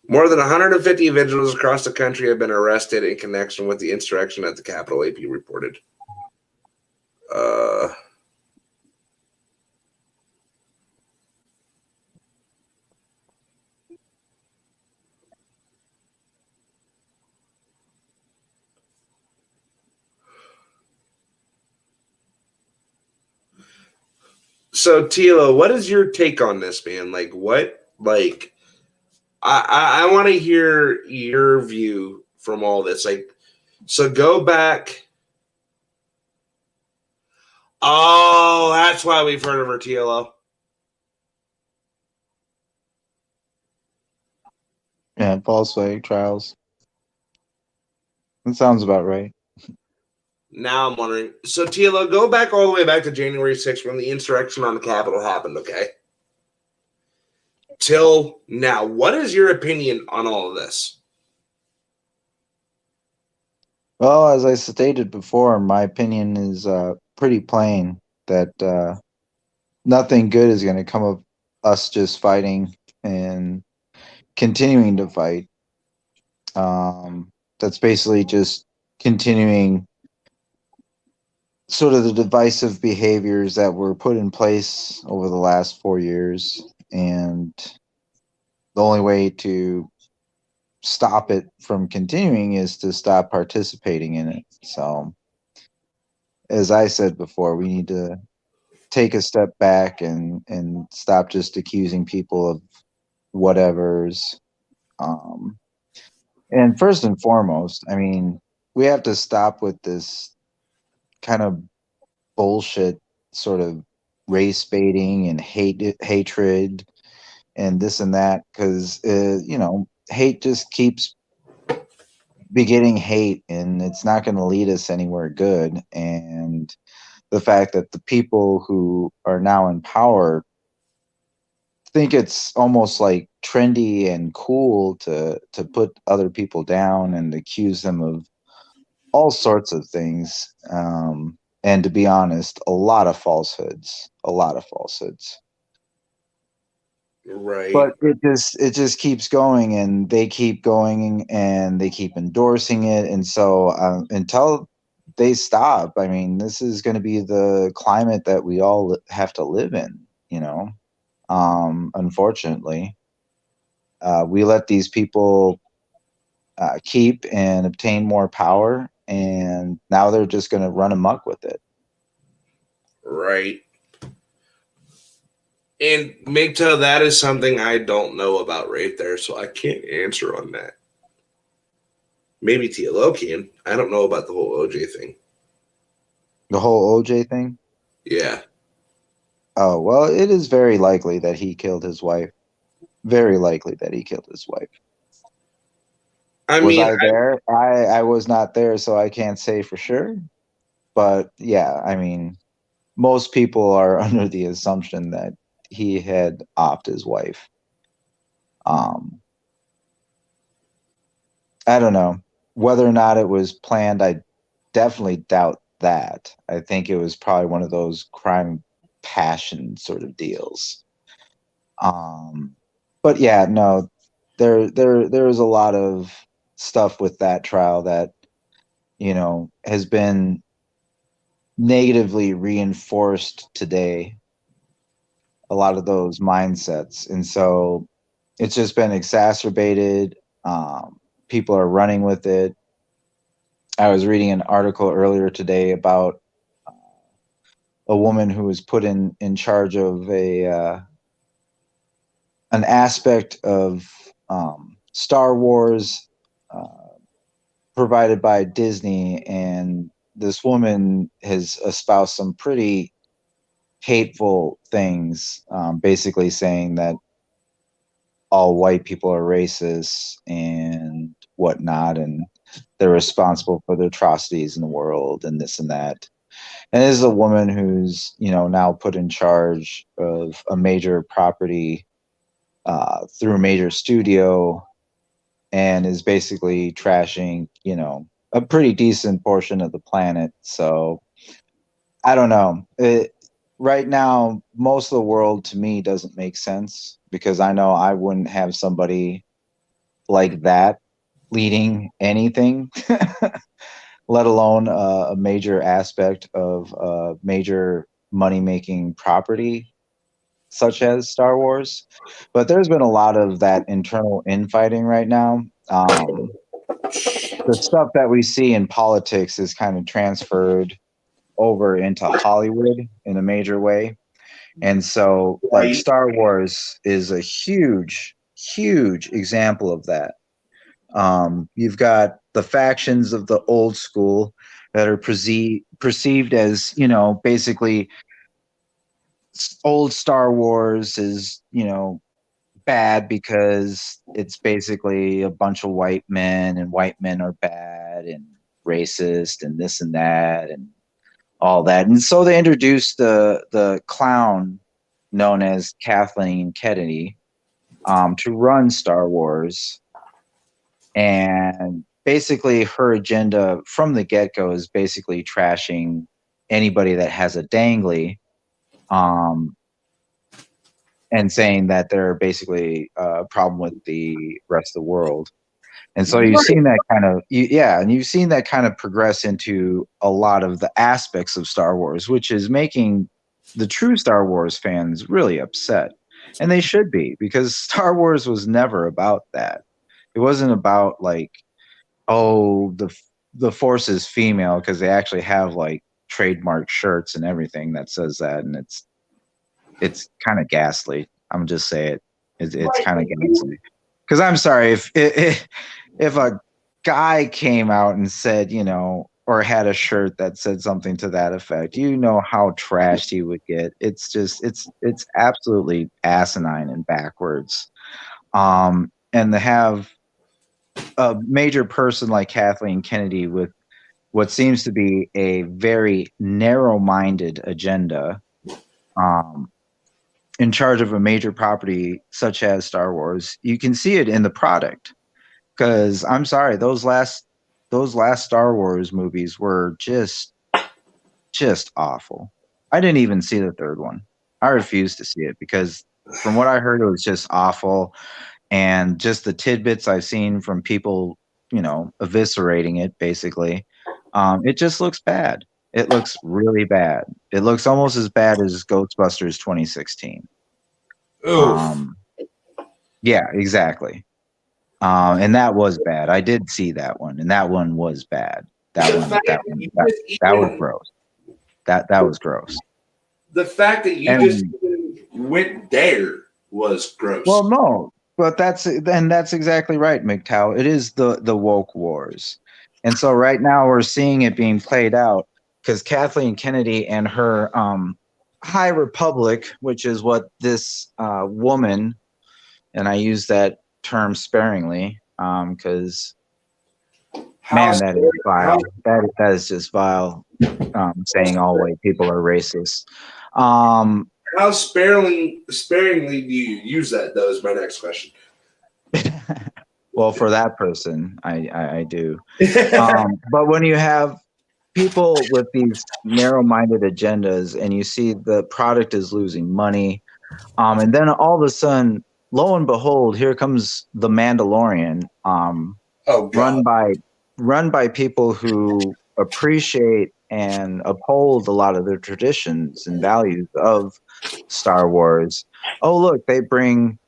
More than 150 individuals across the country have been arrested in connection with the insurrection at the Capitol, AP reported. So, Tilo, what is your take on this, man? Like, what? Like, I want to hear your view from all this. Like, so go back. Oh, that's why we've heard of her, TLO. Yeah, false flag trials. That sounds about right. Now I'm wondering. So, TLO, go back all the way back to January 6th when the insurrection on the Capitol happened, okay? Till now, what is your opinion on all of this? Well, as I stated before, my opinion is pretty plain that nothing good is going to come of us just fighting and continuing to fight. That's basically just continuing sort of the divisive behaviors that were put in place over the last 4 years. And the only way to stop it from continuing is to stop participating in it. So, as I said before, we need to take a step back and stop just accusing people of whatever's. And first and foremost, I mean, we have to stop with this kind of bullshit sort of race baiting and hatred and this and that, because hate just keeps begetting hate, and it's not going to lead us anywhere good. And the fact that the people who are now in power think it's almost like trendy and cool to put other people down and accuse them of all sorts of things. And to be honest, a lot of falsehoods. Right. But it just keeps going, and they keep going, and they keep endorsing it. And so until they stop, I mean, this is going to be the climate that we all have to live in, you know. Unfortunately, we let these people keep and obtain more power, and now they're just going to run amok with it. Right. And Migta, that is something I don't know about right there, so I can't answer on that. Maybe TLO can. I don't know about the whole OJ thing. The whole OJ thing? Yeah. Oh, well, it is very likely that he killed his wife. Very likely that he killed his wife. I Was mean, I there? I was not there, so I can't say for sure. But yeah, I mean, most people are under the assumption that he had offed his wife. Um, I don't know whether or not it was planned. I definitely doubt that. I think it was probably one of those crime passion sort of deals. Um, but yeah, no, there is a lot of stuff with that trial that has been negatively reinforced today. A lot of those mindsets, and so it's just been exacerbated. People are running with it. I was reading an article earlier today about a woman who was put in charge of a an aspect of Star Wars provided by Disney, and this woman has espoused some pretty hateful things, basically saying that all white people are racist and whatnot, and they're responsible for the atrocities in the world and this and that. And this is a woman who's now put in charge of a major property through a major studio, and is basically trashing a pretty decent portion of the planet. So I don't know. Right now, most of the world to me doesn't make sense, because I know I wouldn't have somebody like that leading anything, let alone a major aspect of a major money making property such as Star Wars. But there's been a lot of that internal infighting right now. The stuff that we see in politics is kind of transferred over into Hollywood in a major way. And so, like, right. Star Wars is a huge, huge example of that. You've got the factions of the old school that are perceived as, basically old Star Wars is, bad because it's basically a bunch of white men, and white men are bad and racist and this and that and all that. And so they introduced the clown known as Kathleen Kennedy to run Star Wars. And basically her agenda from the get-go is basically trashing anybody that has a dangly, and saying that they're basically a problem with the rest of the world. And so you've seen that and you've seen that kind of progress into a lot of the aspects of Star Wars, which is making the true Star Wars fans really upset. And they should be, because Star Wars was never about that. It wasn't about like, oh, the Force is female, because they actually have like trademark shirts and everything that says that, and it's kind of ghastly. I'm just saying it's kind of ghastly. Because I'm sorry, if a guy came out and said, or had a shirt that said something to that effect, how trashed he would get. It's just it's absolutely asinine and backwards. And to have a major person like Kathleen Kennedy with what seems to be a very narrow-minded agenda, in charge of a major property such as Star Wars, you can see it in the product. Because I'm sorry, those last Star Wars movies were just awful. I didn't even see the third one. I refused to see it because from what I heard, it was just awful. And just the tidbits I've seen from people, eviscerating it, basically, It just looks bad. It looks really bad. It looks almost as bad as Ghostbusters 2016. Oof. Yeah, exactly. And that was bad. I did see that one, and that one was bad. That The one, fact that that one, you that, just that was even gross. That was gross. the fact that you just And even went there was gross. well, no, but that's exactly right, MGTOW. It is the woke wars, and so right now we're seeing it being played out because Kathleen Kennedy and her High Republic, which is what this woman, and I use that term sparingly, because how man, that is how vile. That is just vile. Saying all white people are racist. Um, how sparingly do you use that? Though is my next question. well, for that person, I do. But when you have people with these narrow-minded agendas, and you see the product is losing money, and then all of a sudden, lo and behold, here comes the Mandalorian, Oh run God. by people who appreciate and uphold a lot of the traditions and values of Star Wars. Oh, look, they bring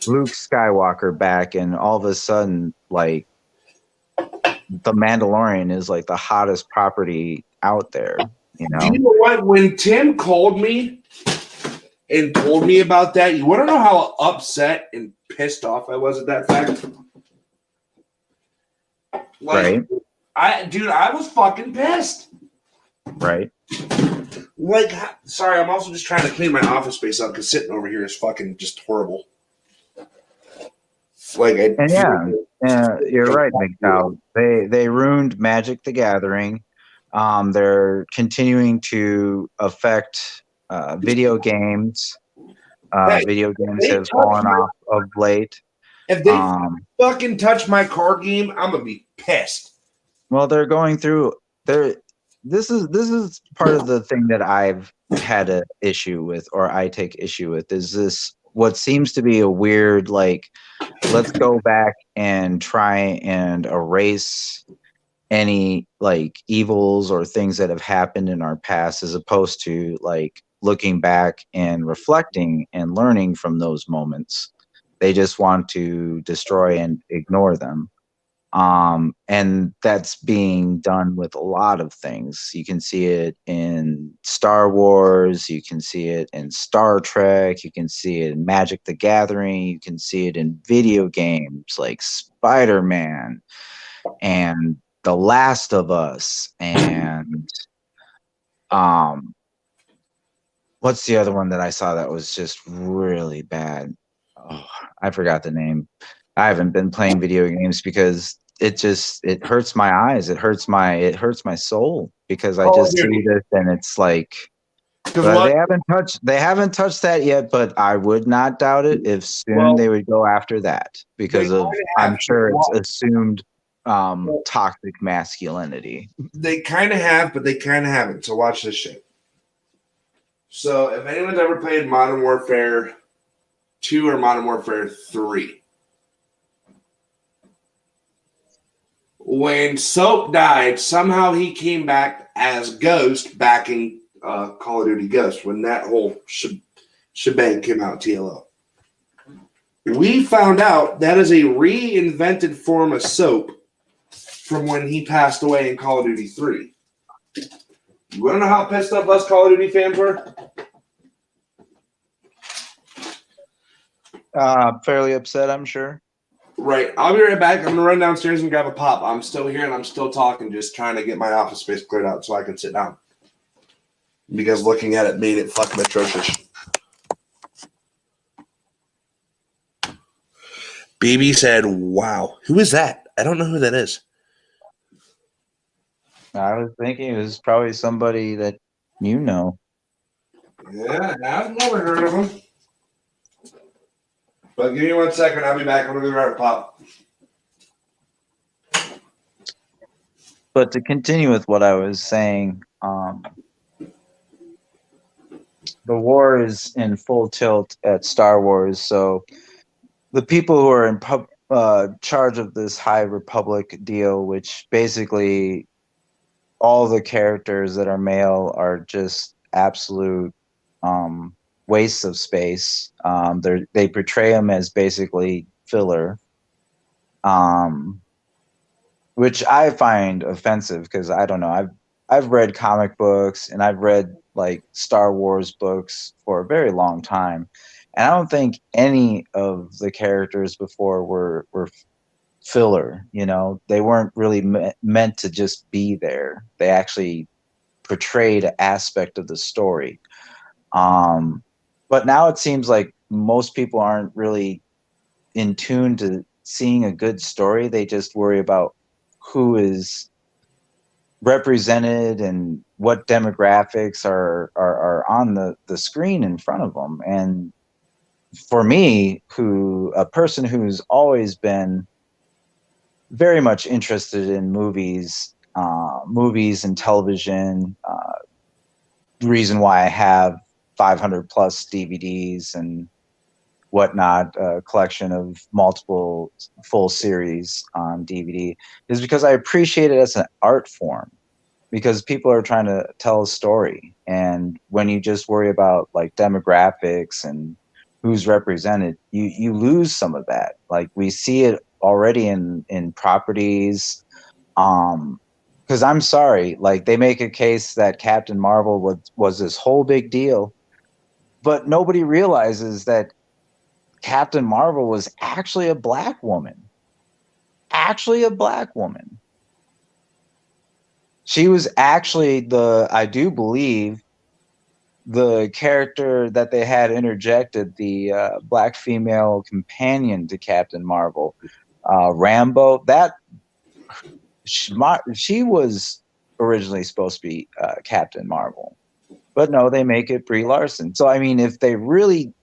Luke Skywalker back, and all of a sudden, like, the Mandalorian is like the hottest property out there, you Do you know? know what? When Tim called me and told me about that, you want to know how upset and pissed off I was at that fact? Like, Right, I was fucking pissed. right. Like, sorry, I'm also just trying to clean my office space up because sitting over here is fucking just horrible. Like, I And feel yeah, you're right, McDowell. They ruined Magic the Gathering. They're continuing to affect video games. hey, Video games they have touch fallen my off of late. if they Um, fucking touch my card game, I'm gonna be pissed. well, they're going through. They're this is part of the thing that I've had a issue with, or I take issue with, is this what seems to be a weird, like, let's go back and try and erase any, like, evils or things that have happened in our past, as opposed to, like, looking back and reflecting and learning from those moments. They just want to destroy and ignore them. And that's being done with a lot of things. You can see it in Star Wars, you can see it in Star Trek, you can see it in Magic the Gathering, you can see it in video games like Spider-Man and The Last of Us, and um what's the other one that I saw that was just really bad? Oh, I forgot the name. I haven't been playing video games because it hurts my eyes. It hurts my soul, because I Oh, just dude, see this and it's like, because but what? they haven't touched that yet, but I would not doubt it if soon Well, they would go after that, they because kind of, of I'm have. sure it's Well, assumed well, toxic masculinity. they kind of have, but they kind of haven't. So watch this shit. So if anyone's ever played Modern Warfare 2 or Modern Warfare 3, when Soap died, somehow he came back as Ghost back in Call of Duty Ghost when that whole shebang came out, TLO. We found out that is a reinvented form of Soap from when he passed away in Call of Duty 3. You want to know how pissed off us Call of Duty fans were? Fairly upset, I'm sure. Right. I'll be right back. I'm going to run downstairs and grab a pop. I'm still here and I'm still talking, just trying to get my office space cleared out so I can sit down. Because looking at it made it fucking atrocious. BB said, wow. Who is that? I don't know who that is. I was thinking it was probably somebody that you know. Yeah, I've never heard of him. But give me 1 second. I'll be back. I'm going to grab a pop. But to continue with what I was saying, the war is in full tilt at Star Wars. So the people who are in charge of this High Republic deal, which basically all the characters that are male are just absolute wastes of space. They portray them as basically filler, which I find offensive because I don't know. I've read comic books and I've read like Star Wars books for a very long time, and I don't think any of the characters before were filler. You know, they weren't really meant to just be there. They actually portrayed an aspect of the story. But now it seems like most people aren't really in tune to seeing a good story. They just worry about who is represented and what demographics are on the screen in front of them. And for me, a person who's always been very much interested in movies and television, the reason why I have 500 plus DVDs and whatnot, a collection of multiple full series on DVD, is because I appreciate it as an art form, because people are trying to tell a story. And when you just worry about like demographics and who's represented, you lose some of that. Like we see it already in properties. Because I'm sorry, like they make a case that Captain Marvel was this whole big deal, but nobody realizes that Captain Marvel was actually a black woman. Actually, a black woman. She was actually I do believe, the character that they had interjected, the black female companion to Captain Marvel, Rambo. That she was originally supposed to be Captain Marvel, but no, they make it Brie Larson. So I mean, if they really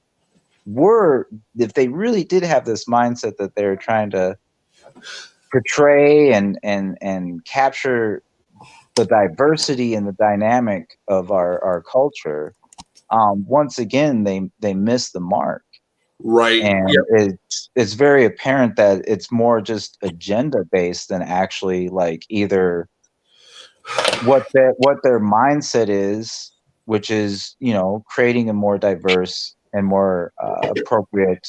did have this mindset that they're trying to portray and capture the diversity and the dynamic of our culture, once again they miss the mark. Right. And it's very apparent that it's more just agenda based than actually like either what their mindset is, which is, you know, creating a more diverse and more appropriate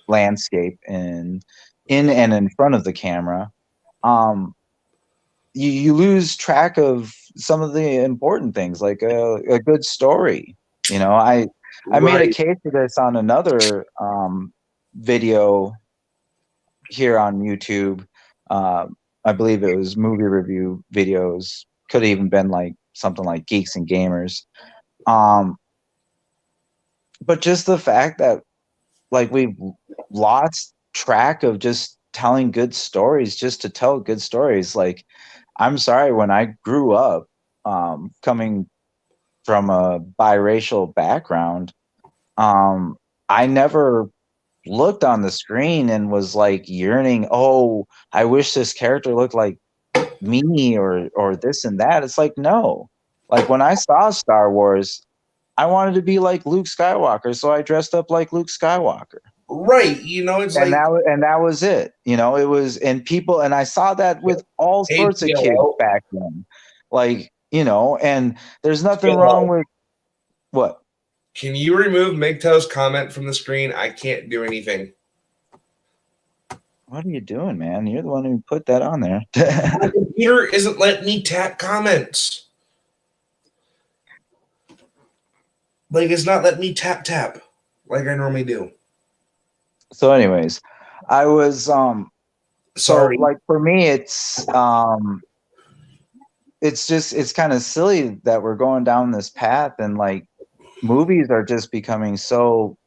landscape in and in front of the camera. You lose track of some of the important things, like a good story. You know, I made a case for this on another video here on YouTube. I believe it was movie review videos. Could have even been like something like Geeks and Gamers. But just the fact that like we've lost track of just telling good stories just to tell good stories. Like, I'm sorry, when I grew up, coming from a biracial background, I never looked on the screen and was like yearning, oh, I wish this character looked like me or this and that. It's like, no. Like when I saw Star Wars, I wanted to be like Luke Skywalker, so I dressed up like Luke Skywalker. Right. You know, it's And like that was it. You know, it was, and people, and I saw that with all sorts of kids back then. Like, you know, and there's nothing wrong with what? Can you remove MGTOW's comment from the screen? I can't do anything. What are you doing, man? You're the one who put that on there. My computer isn't letting me tap comments. Like, it's not letting me tap like I normally do. So anyways, I was Sorry. so like for me it's just, it's kind of silly that we're going down this path, and like movies are just becoming so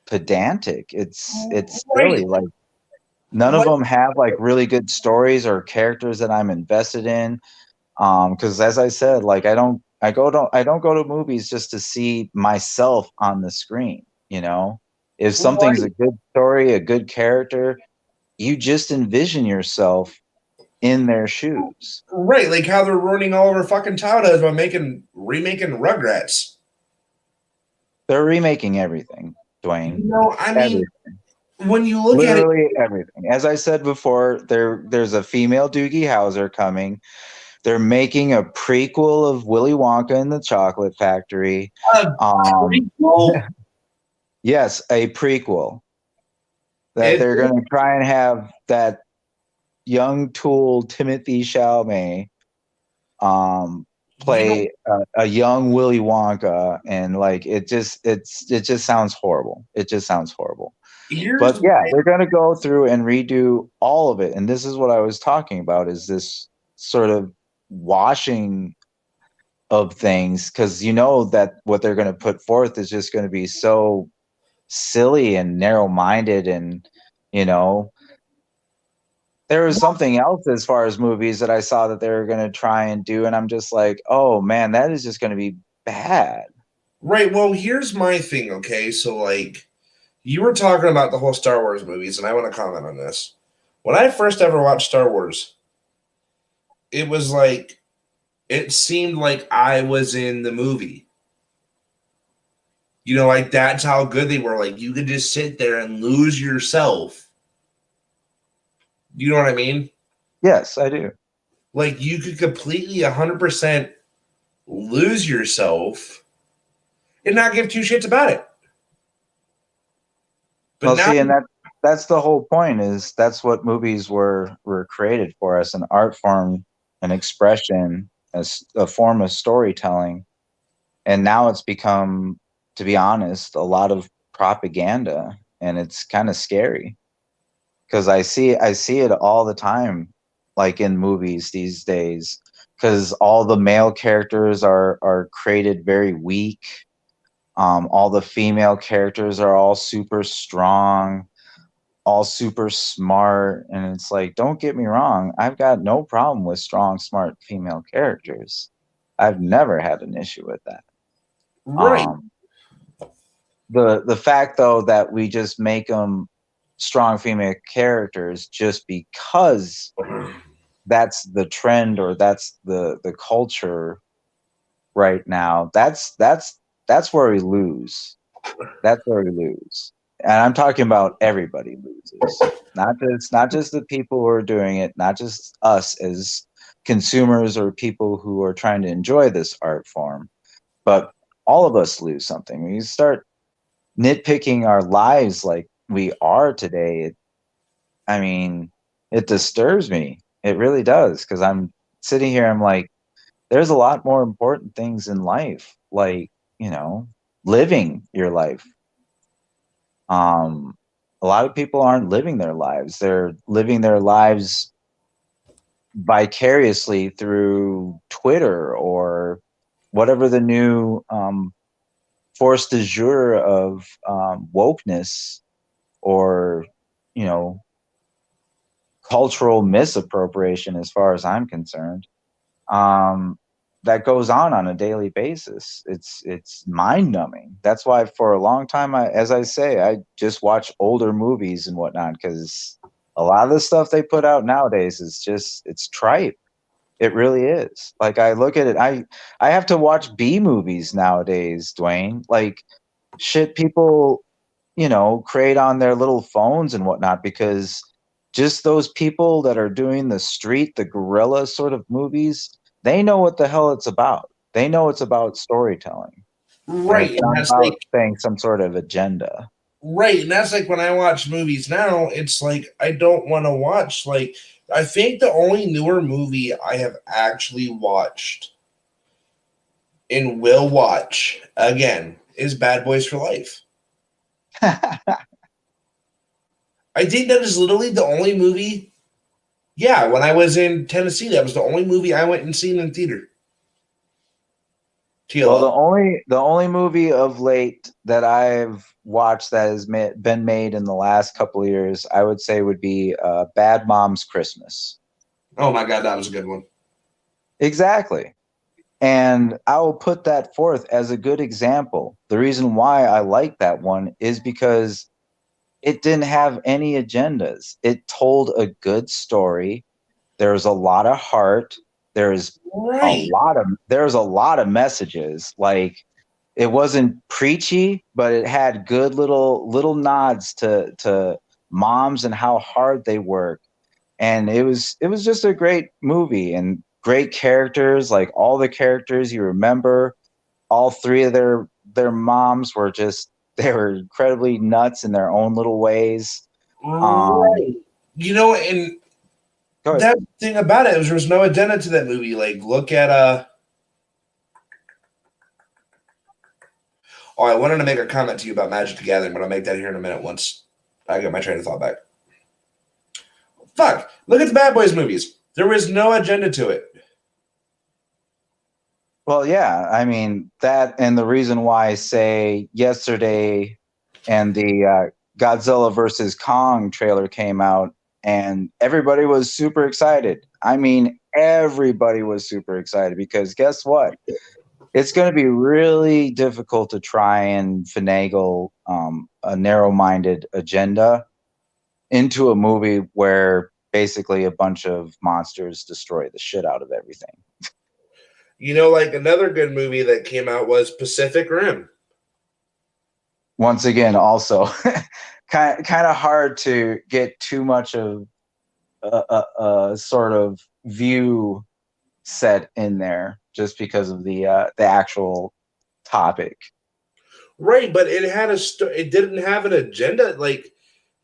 pedantic. It's silly. Like none of them have like really good stories or characters that I'm invested in. Because as I said, like I don't go to movies just to see myself on the screen. You know, if something's a good story, a good character, you just envision yourself in their shoes. Right, like how they're ruining all of our fucking childhoods by remaking Rugrats. They're remaking everything, Dwayne. No, I mean, everything. When you look literally at it, everything. As I said before, there's a female Doogie Howser coming. They're making a prequel of Willy Wonka and the Chocolate Factory. Prequel? Yes, a prequel. That they're going to try and have that young tool Timothy Chalamet play a young Willy Wonka, and like it just sounds horrible. It just sounds horrible. But yeah, they're going to go through and redo all of it, and this is what I was talking about: is this sort of washing of things, because you know that what they're going to put forth is just going to be so silly and narrow-minded, and you know. There was something else as far as movies that I saw that they were going to try and do, and I'm just like, oh man, that is just going to be bad. Right. Well, here's my thing. Okay, so like, you were talking about the whole Star Wars movies, and I want to comment on this. When I first ever watched Star Wars, it was like, it seemed like I was in the movie. You know, like that's how good they were. Like you could just sit there and lose yourself. You know what I mean? Yes, I do. Like you could completely 100% lose yourself and not give two shits about it. But well, now, see, and that's the whole point. Is that's what movies were created for us: an art form, an expression, a form of storytelling. And now it's become, to be honest, a lot of propaganda, and it's kind of scary. Because I see it all the time, like in movies these days, because all the male characters are created very weak. All the female characters are all super strong, all super smart, and it's like, don't get me wrong, I've got no problem with strong, smart female characters. I've never had an issue with that. Right. The fact though that we just make them strong female characters just because that's the trend or that's the culture right now, that's where we lose. That's where we lose. And I'm talking about everybody loses. Not just the people who are doing it, not just us as consumers or people who are trying to enjoy this art form, but all of us lose something. When you start nitpicking our lives like we are today, I mean, it disturbs me. It really does, because I'm sitting here, I'm like, there's a lot more important things in life, like, you know, living your life. A lot of people aren't living their lives. They're living their lives vicariously through Twitter or whatever the new force de jour of wokeness or, you know, cultural misappropriation, as far as I'm concerned, that goes on a daily basis. It's mind-numbing. That's why for a long time, as I say, I just watch older movies and whatnot, because a lot of the stuff they put out nowadays is just, it's tripe. It really is. Like, I look at it, I have to watch B movies nowadays, Dwayne. Like, shit people, you know, create on their little phones and whatnot, because just those people that are doing the guerrilla sort of movies, they know what the hell it's about. They know it's about storytelling. Right. And it's not about saying some sort of agenda. Right. And that's like when I watch movies now, it's like I don't want to watch, like, I think the only newer movie I have actually watched and will watch again is Bad Boys for Life. I think that is literally the only movie. Yeah, when I was in Tennessee, that was the only movie I went and seen in theater. Well, the only movie of late that I've watched that has been made in the last couple of years, I would say, would be Bad Moms Christmas. Oh my God, that was a good one. Exactly. And I will put that forth as a good example. The reason why I like that one is because it didn't have any agendas. It told a good story. There's a lot of heart. There's a lot of messages. Like, it wasn't preachy, but it had good little nods to moms and how hard they work. And it was just a great movie. And great characters, like all the characters you remember. All three of their moms were just they were incredibly nuts in their own little ways. Right. And Go ahead. that thing about it was there was no agenda to that movie. Like, look at Oh, I wanted to make a comment to you about Magic the Gathering, but I'll make that here in a minute once I get my train of thought back. Fuck. Look at the Bad Boys movies. There was no agenda to it. Well, yeah, I mean that, and the reason why, say, yesterday, and the Godzilla versus Kong trailer came out, and everybody was super excited. I mean, everybody was super excited because guess what? It's going to be really difficult to try and finagle a narrow-minded agenda into a movie where basically a bunch of monsters destroy the shit out of everything. Like another good movie that came out was Pacific Rim. Once again, also kind of hard to get too much of a sort of view set in there just because of the actual topic. Right, but it had it didn't have an agenda. Like,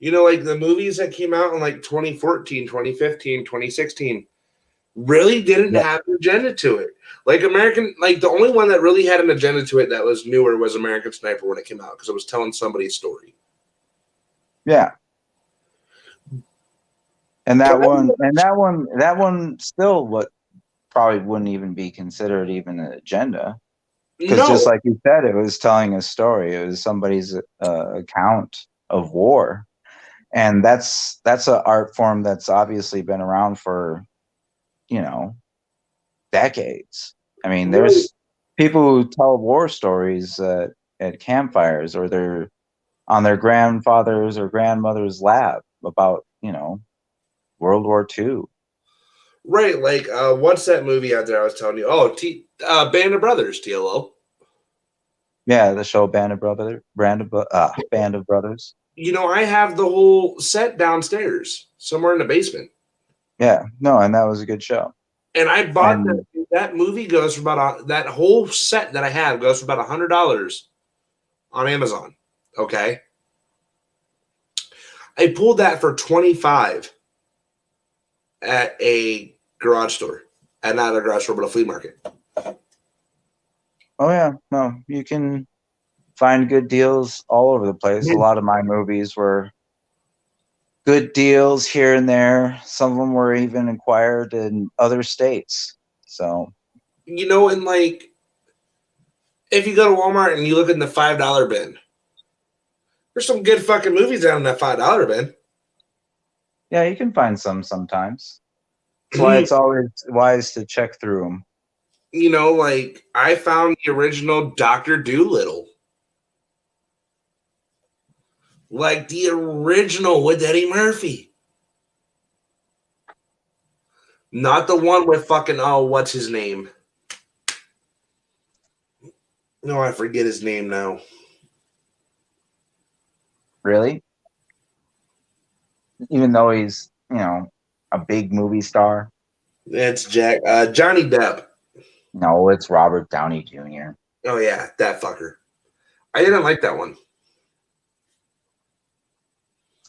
like the movies that came out in like 2014, 2015, 2016 really didn't have an agenda to it. Like the only one that really had an agenda to it that was newer was American Sniper when it came out because it was telling somebody's story. Yeah. And that one still what probably wouldn't even be considered even an agenda. Because just like you said, it was telling a story. It was somebody's account of war. And that's an art form that's obviously been around for, decades. I mean, there's people who tell war stories at campfires, or they're on their grandfather's or grandmother's lap about, World War II. Right, like what's that movie out there I was telling you? Oh, Band of Brothers, TLO. Yeah, the show Band of Brothers. I have the whole set downstairs, somewhere in the basement. Yeah, no, and that was a good show. And I bought that movie goes for about that whole set that I have goes for about $100 on Amazon. Okay. I pulled that for $25 at a garage store. And not a garage store, but a flea market. Oh yeah. No, you can find good deals all over the place. A lot of my movies were good deals here and there. Some of them were even acquired in other states. So, and like, if you go to Walmart and you look in the $5 bin, there's some good fucking movies down in that $5 bin. Yeah, you can find some sometimes. That's why it's always wise to check through them. Like, I found the original Dr. Dolittle. Like the original with Eddie Murphy. Not the one with fucking, what's his name? No, I forget his name now. Really? Even though he's, a big movie star? It's Johnny Depp. No, it's Robert Downey Jr. Oh, yeah, that fucker. I didn't like that one.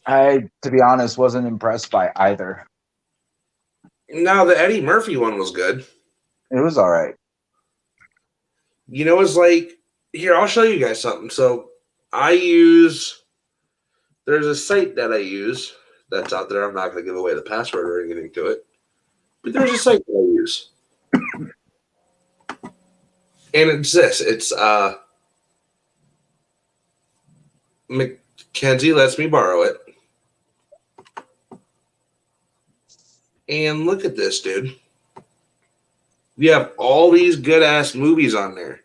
I, to be honest, wasn't impressed by either. No, the Eddie Murphy one was good. It was all right. It's like, here, I'll show you guys something. So there's a site that I use that's out there. I'm not going to give away the password or anything to it. But there's a site that I use. And it's this. It's Mackenzie lets me borrow it. And look at this, dude. You have all these good ass movies on there.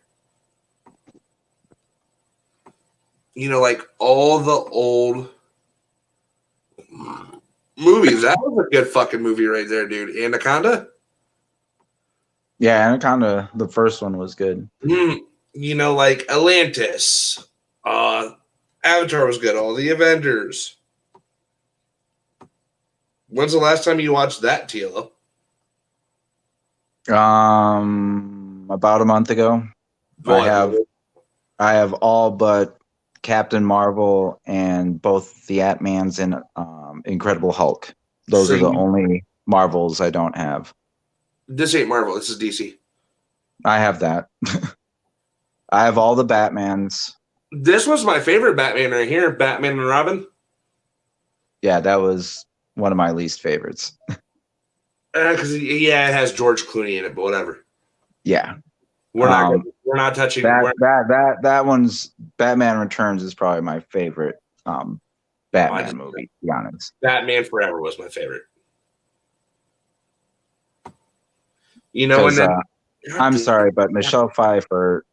Like all the old movies. That was a good fucking movie right there, dude. Anaconda? Yeah, Anaconda, the first one was good. Like Atlantis. Avatar was good. All the Avengers. When's the last time you watched that, TLO? About a month ago. Well, I have all but Captain Marvel and both the Ant-Mans and Incredible Hulk. Those so are the only Marvels I don't have. this ain't Marvel. This is DC. I have that. I have all the Batmans. This was my favorite Batman right here, Batman and Robin. Yeah, that was one of my least favorites. Because it has George Clooney in it, but whatever. Yeah. We're not touching that one's Batman Returns is probably my favorite Batman movie, to be honest. Batman Forever was my favorite. And then I'm sorry, but Michelle Pfeiffer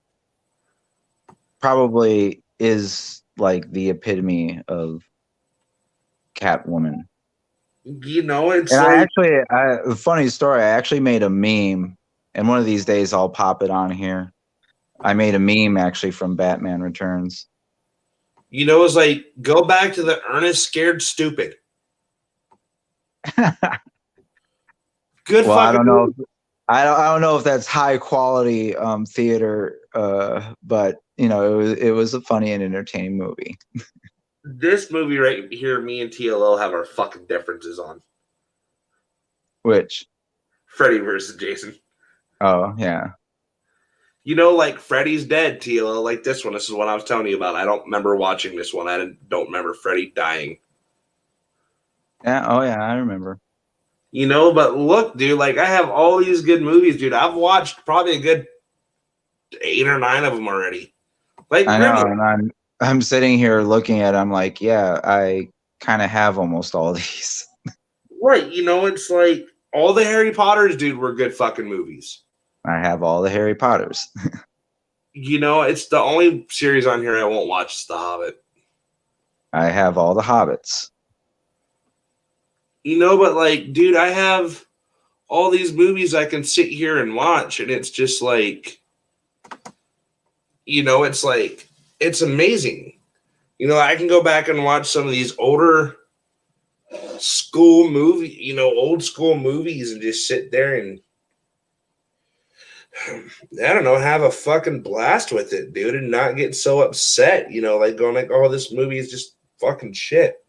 probably is like the epitome of Catwoman. It's a funny story. I actually made a meme, and one of these days I'll pop it on here. I made a meme actually from Batman Returns. It's like, go back to the Ernest Scared Stupid. Good. Well, I don't know. I don't know if that's high quality theater, but it was a funny and entertaining movie. This movie right here, me and TLO have our fucking differences on. Which? Freddy versus Jason. Oh, yeah. Like Freddy's dead, TLO. Like this one. This is what I was telling you about. I don't remember watching this one. I don't remember Freddy dying. Yeah. Oh, yeah. I remember. But look, dude, like I have all these good movies, dude. I've watched probably a good 8 or 9 of them already. Like I know, and I'm sitting here looking at. I'm like, yeah, I kind of have almost all these. Right, it's like all the Harry Potters, dude, were good fucking movies. I have all the Harry Potters. It's the only series on here I won't watch is The Hobbit. I have all the Hobbits. But like, dude, I have all these movies I can sit here and watch, and it's just like, it's like, it's amazing. I can go back and watch some of these older school movie, old school movies and just sit there and I don't know, have a fucking blast with it, dude, and not get so upset, like going like, oh, this movie is just fucking shit.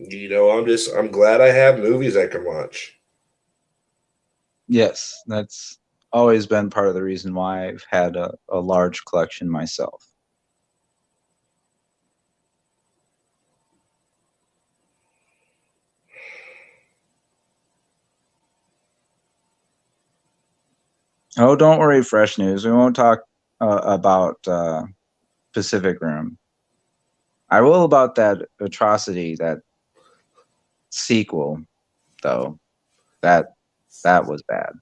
I'm glad I have movies I can watch. Yes, that's always been part of the reason why I've had a large collection myself. Oh, don't worry, Fresh News. We won't talk about Pacific Rim. I will about that atrocity, that sequel, though. That was bad.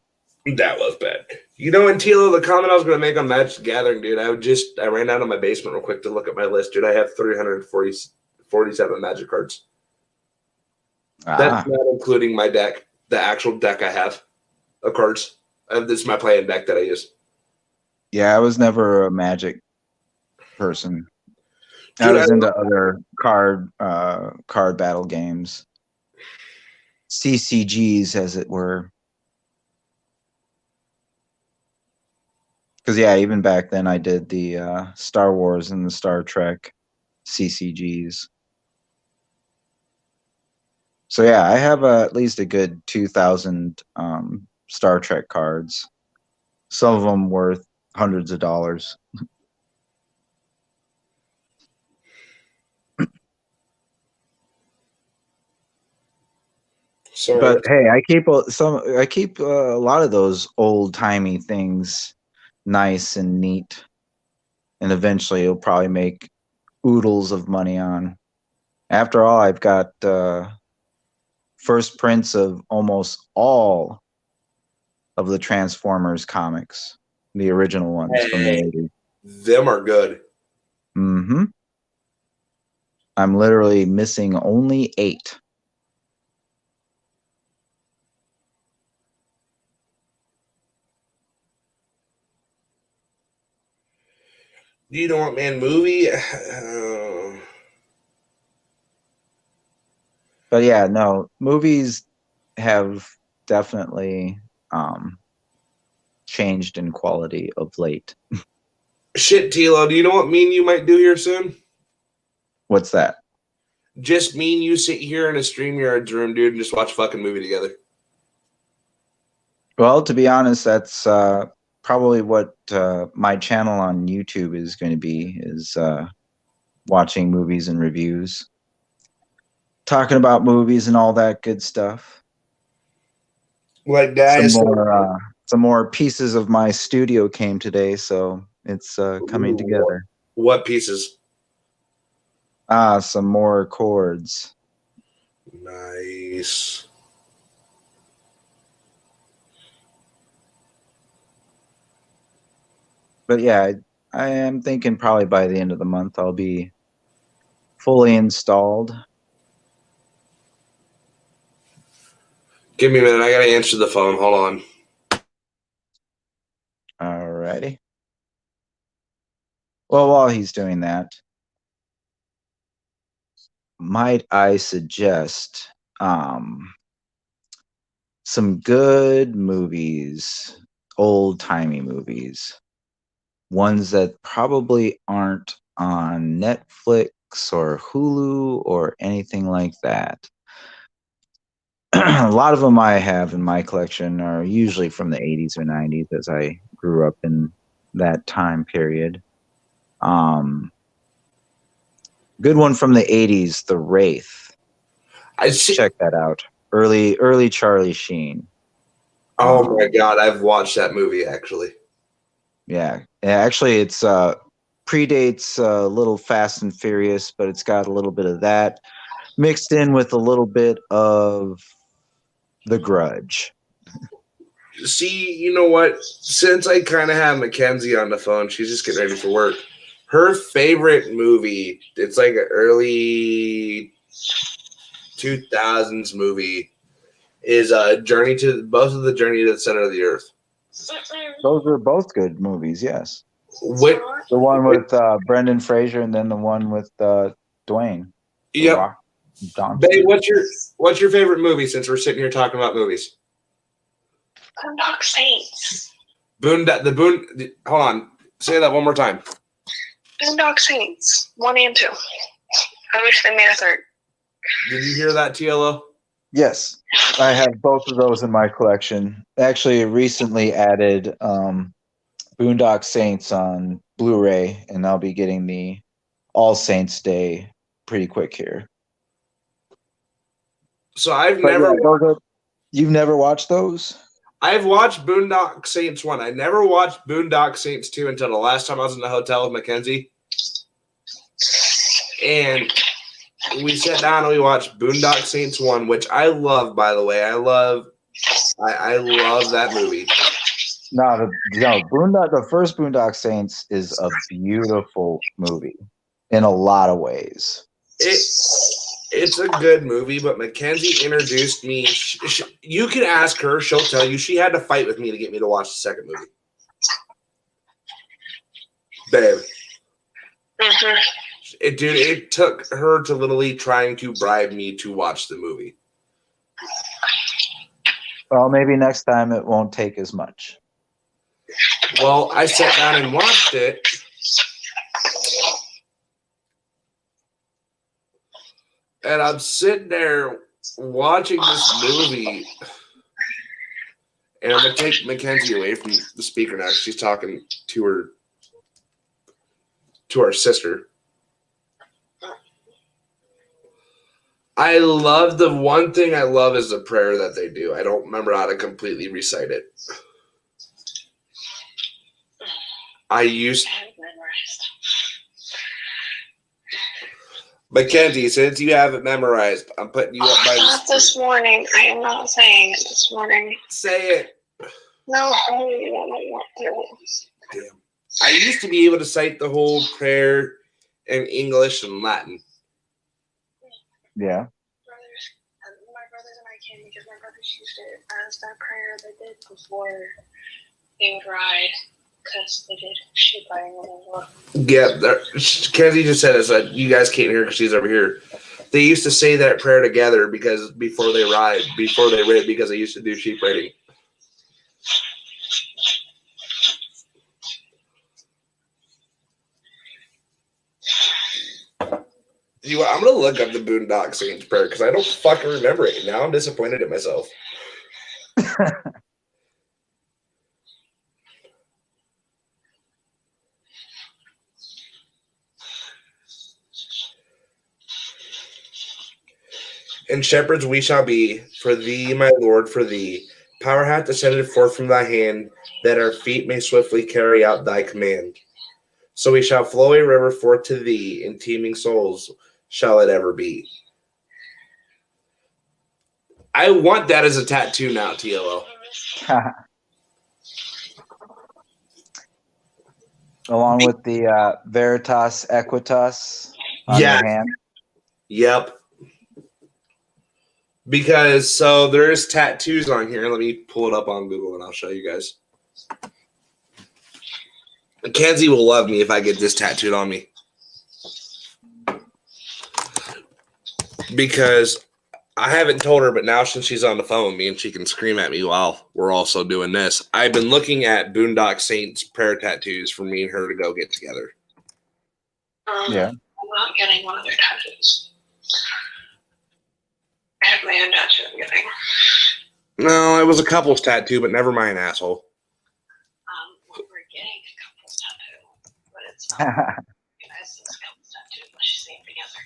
That was bad. And Tilo, the comment I was going to make on Magic Gathering, dude, I ran out of my basement real quick to look at my list, dude. I have 347 Magic cards. That's not including my deck, the actual deck I have of cards. This is my playing deck that I use. Yeah, I was never a Magic person. Dude, I was into other card battle games. CCGs, as it were. Because, yeah, even back then I did the Star Wars and the Star Trek CCGs. So, yeah, I have at least a good 2,000 Star Trek cards. Some of them worth hundreds of dollars. Sorry. But hey, I keep a lot of those old timey things nice and neat, and eventually you'll probably make oodles of money on. After all, I've got first prints of almost all of the Transformers comics, the original ones from the 80s. Them are good. Mm-hmm. I'm literally missing only 8. You know what, man? Movie. But yeah, no, movies have definitely changed in quality of late. Shit, Tilo, do you know what me and you might do here soon? What's that? Just me and you sit here in a StreamYard's room, dude, and just watch a fucking movie together. Well, to be honest, that's probably what my channel on YouTube is going to be, is watching movies and reviews, talking about movies and all that good stuff. Like, guys, Some more pieces of my studio came today, so it's coming together. What pieces? Some more chords. Nice. But yeah, I am thinking probably by the end of the month I'll be fully installed. Give me a minute. I gotta answer the phone. Hold on. Alrighty. Well, while he's doing that, might I suggest some good movies, old-timey movies, ones that probably aren't on Netflix or Hulu or anything like that. A lot of them I have in my collection are usually from the 80s or 90s, as I grew up in that time period. Good one from the 80s, The Wraith. I see. Check that out. Early Charlie Sheen. Oh my god, I've watched that movie actually. Yeah, actually, it's predates a little Fast and Furious, but it's got a little bit of that mixed in with a little bit of The Grudge. See, you know what? Since I kind of have Mackenzie on the phone, she's just getting ready for work. Her favorite movie, it's like an early 2000s movie, is Journey to the Center of the Earth. Those are both good movies, yes. What? The one with Brendan Fraser and then the one with Dwayne. Yep. Babe, what's your favorite movie since we're sitting here talking about movies? Boondock Saints. Hold on. Say that one more time. Boondock Saints 1 and 2. I wish they made a third. Did you hear that, TLO? Yes, I have both of those in my collection. Actually, recently added Boondock Saints on Blu-ray, and I'll be getting the All Saints Day pretty quick here. So you've never watched those? I've watched Boondock Saints 1. I never watched Boondock Saints 2 until the last time I was in the hotel with Mackenzie. And we sat down and we watched Boondock Saints 1, which I love, by the way. I love that movie. The first Boondock Saints is a beautiful movie in a lot of ways. It's a good movie, but Mackenzie introduced me. You can ask her; she'll tell you. She had to fight with me to get me to watch the second movie, babe. Mm-hmm. It took her to literally trying to bribe me to watch the movie. Well, maybe next time it won't take as much. Well, I sat down and watched it. And I'm sitting there watching this movie, and I'm going to take Mackenzie away from the speaker now. She's talking to her sister. The one thing I love is the prayer that they do. I don't remember how to completely recite it. Mackenzie, since you have it memorized, I'm putting you up by not this morning. I am not saying it this morning. Say it. No, I don't want to. Damn. I used to be able to cite the whole prayer in English and Latin. Yeah. My brothers and I can, because my brothers used it as that prayer they did before they would ride, because they did sheep riding when they were. Yeah, Kenzie just said it, so you guys can't hear because she's over here. They used to say that prayer together because before they ride, because they used to do sheep riding. I'm gonna look up the Boondock Saints prayer because I don't fucking remember it. Now I'm disappointed in myself. And shepherds we shall be, for thee, my Lord, for thee. Power hath descended forth from thy hand, that our feet may swiftly carry out thy command. So we shall flow a river forth to thee, and teeming souls shall it ever be. I want that as a tattoo now, TLO. Along with the Veritas Equitas on your hand. Yep. Because so there's tattoos on here. Let me pull it up on Google and I'll show you guys. Mackenzie will love me if I get this tattooed on me. Because I haven't told her, but now since she's on the phone with me and she can scream at me while we're also doing this, I've been looking at Boondock Saints prayer tattoos for me and her to go get together. Yeah. I'm not getting one of their tattoos. I have my own tattoo I'm getting. No, it was a couple's tattoo, but never mind, asshole. We're getting a couple's tattoo, but it's not recognized as a couple's tattoo unless you see them together.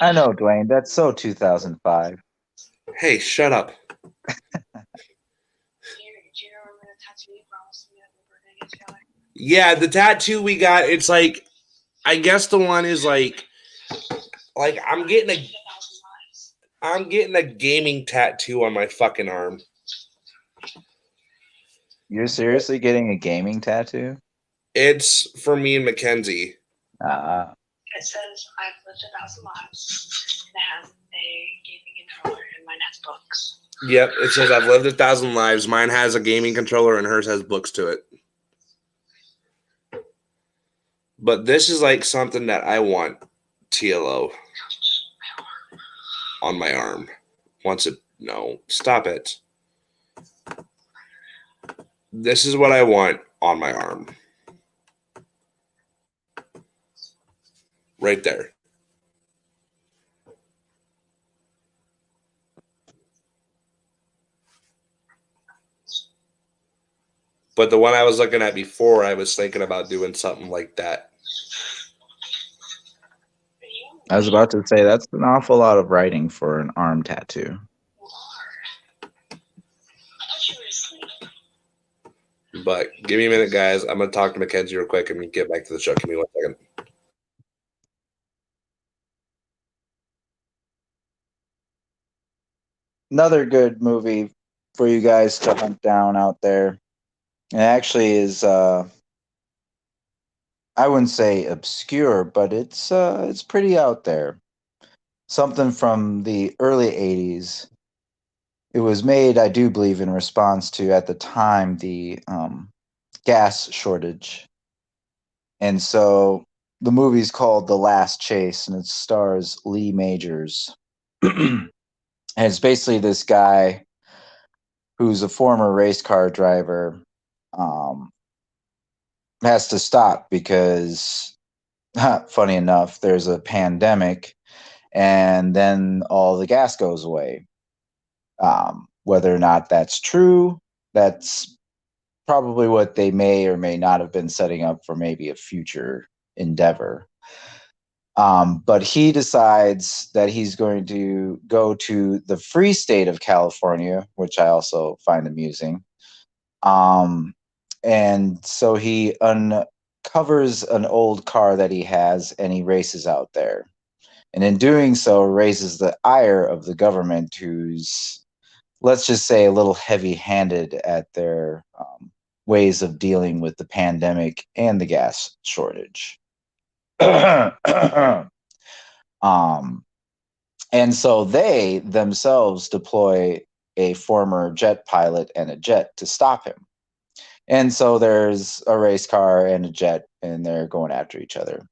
I know, Dwayne. That's so 2005. Hey, shut up. Do you remember the tattoo you promised me that we were going to get together? Yeah, the tattoo we got, it's like, I guess the one is like I'm getting a gaming tattoo on my fucking arm. You're seriously getting a gaming tattoo? It's for me and Mackenzie. It says, I've lived 1,000 lives. It has a gaming controller and mine has books. Yep, it says I've lived 1,000 lives. Mine has a gaming controller and hers has books to it. But this is like something that I want, TLO, on my arm. No, stop it. This is what I want on my arm. Right there. But the one I was looking at before, I was thinking about doing something like that. I was about to say that's an awful lot of writing for an arm tattoo. But give me a minute, guys. I'm going to talk to Mackenzie real quick and get back to the show. Give me 1 second. Another good movie for you guys to hunt down out there. It actually is I wouldn't say obscure, but it's pretty out there. Something from the early 80s. It was made, I do believe, in response to, at the time, the gas shortage. And so the movie's called The Last Chase, and it stars Lee Majors. And it's basically this guy who's a former race car driver, has to stop because, funny enough, there's a pandemic, and then all the gas goes away. Whether or not that's true, that's probably what they may or may not have been setting up for maybe a future endeavor. But he decides that he's going to go to the free state of California, which I also find amusing. And so he uncovers an old car that he has and he races out there. And in doing so, raises the ire of the government, who's, let's just say, a little heavy-handed at their ways of dealing with the pandemic and the gas shortage. And so they themselves deploy a former jet pilot and a jet to stop him. And so there's a race car and a jet, and they're going after each other.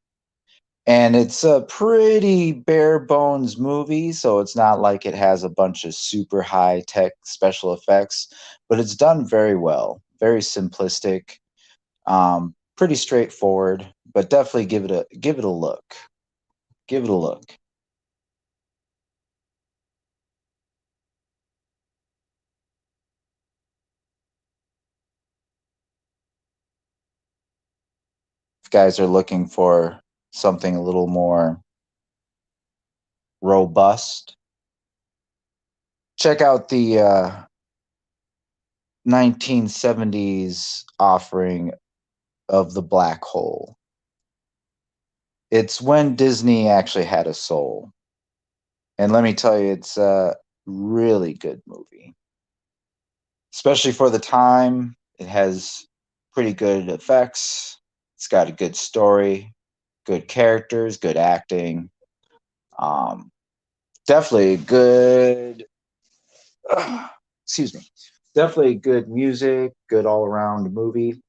And it's a pretty bare bones movie, so it's not like it has a bunch of super high tech special effects, but it's done very well. Very simplistic, pretty straightforward, but definitely give it a look. Give it a look. If guys are looking for something a little more robust, check out the 1970s offering of The Black Hole. It's when Disney actually had a soul. And let me tell you, it's a really good movie. Especially for the time, it has pretty good effects. It's got a good story, good characters, good acting. Definitely good. Excuse me. Definitely good music, good all around movie.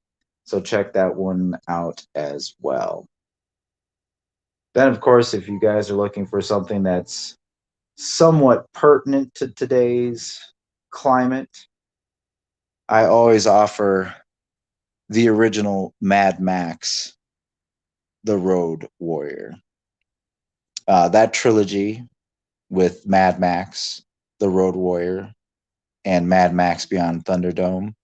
So check that one out as well. Then, of course, if you guys are looking for something that's somewhat pertinent to today's climate, I always offer the original Mad Max, The Road Warrior. That trilogy with Mad Max, The Road Warrior, and Mad Max Beyond Thunderdome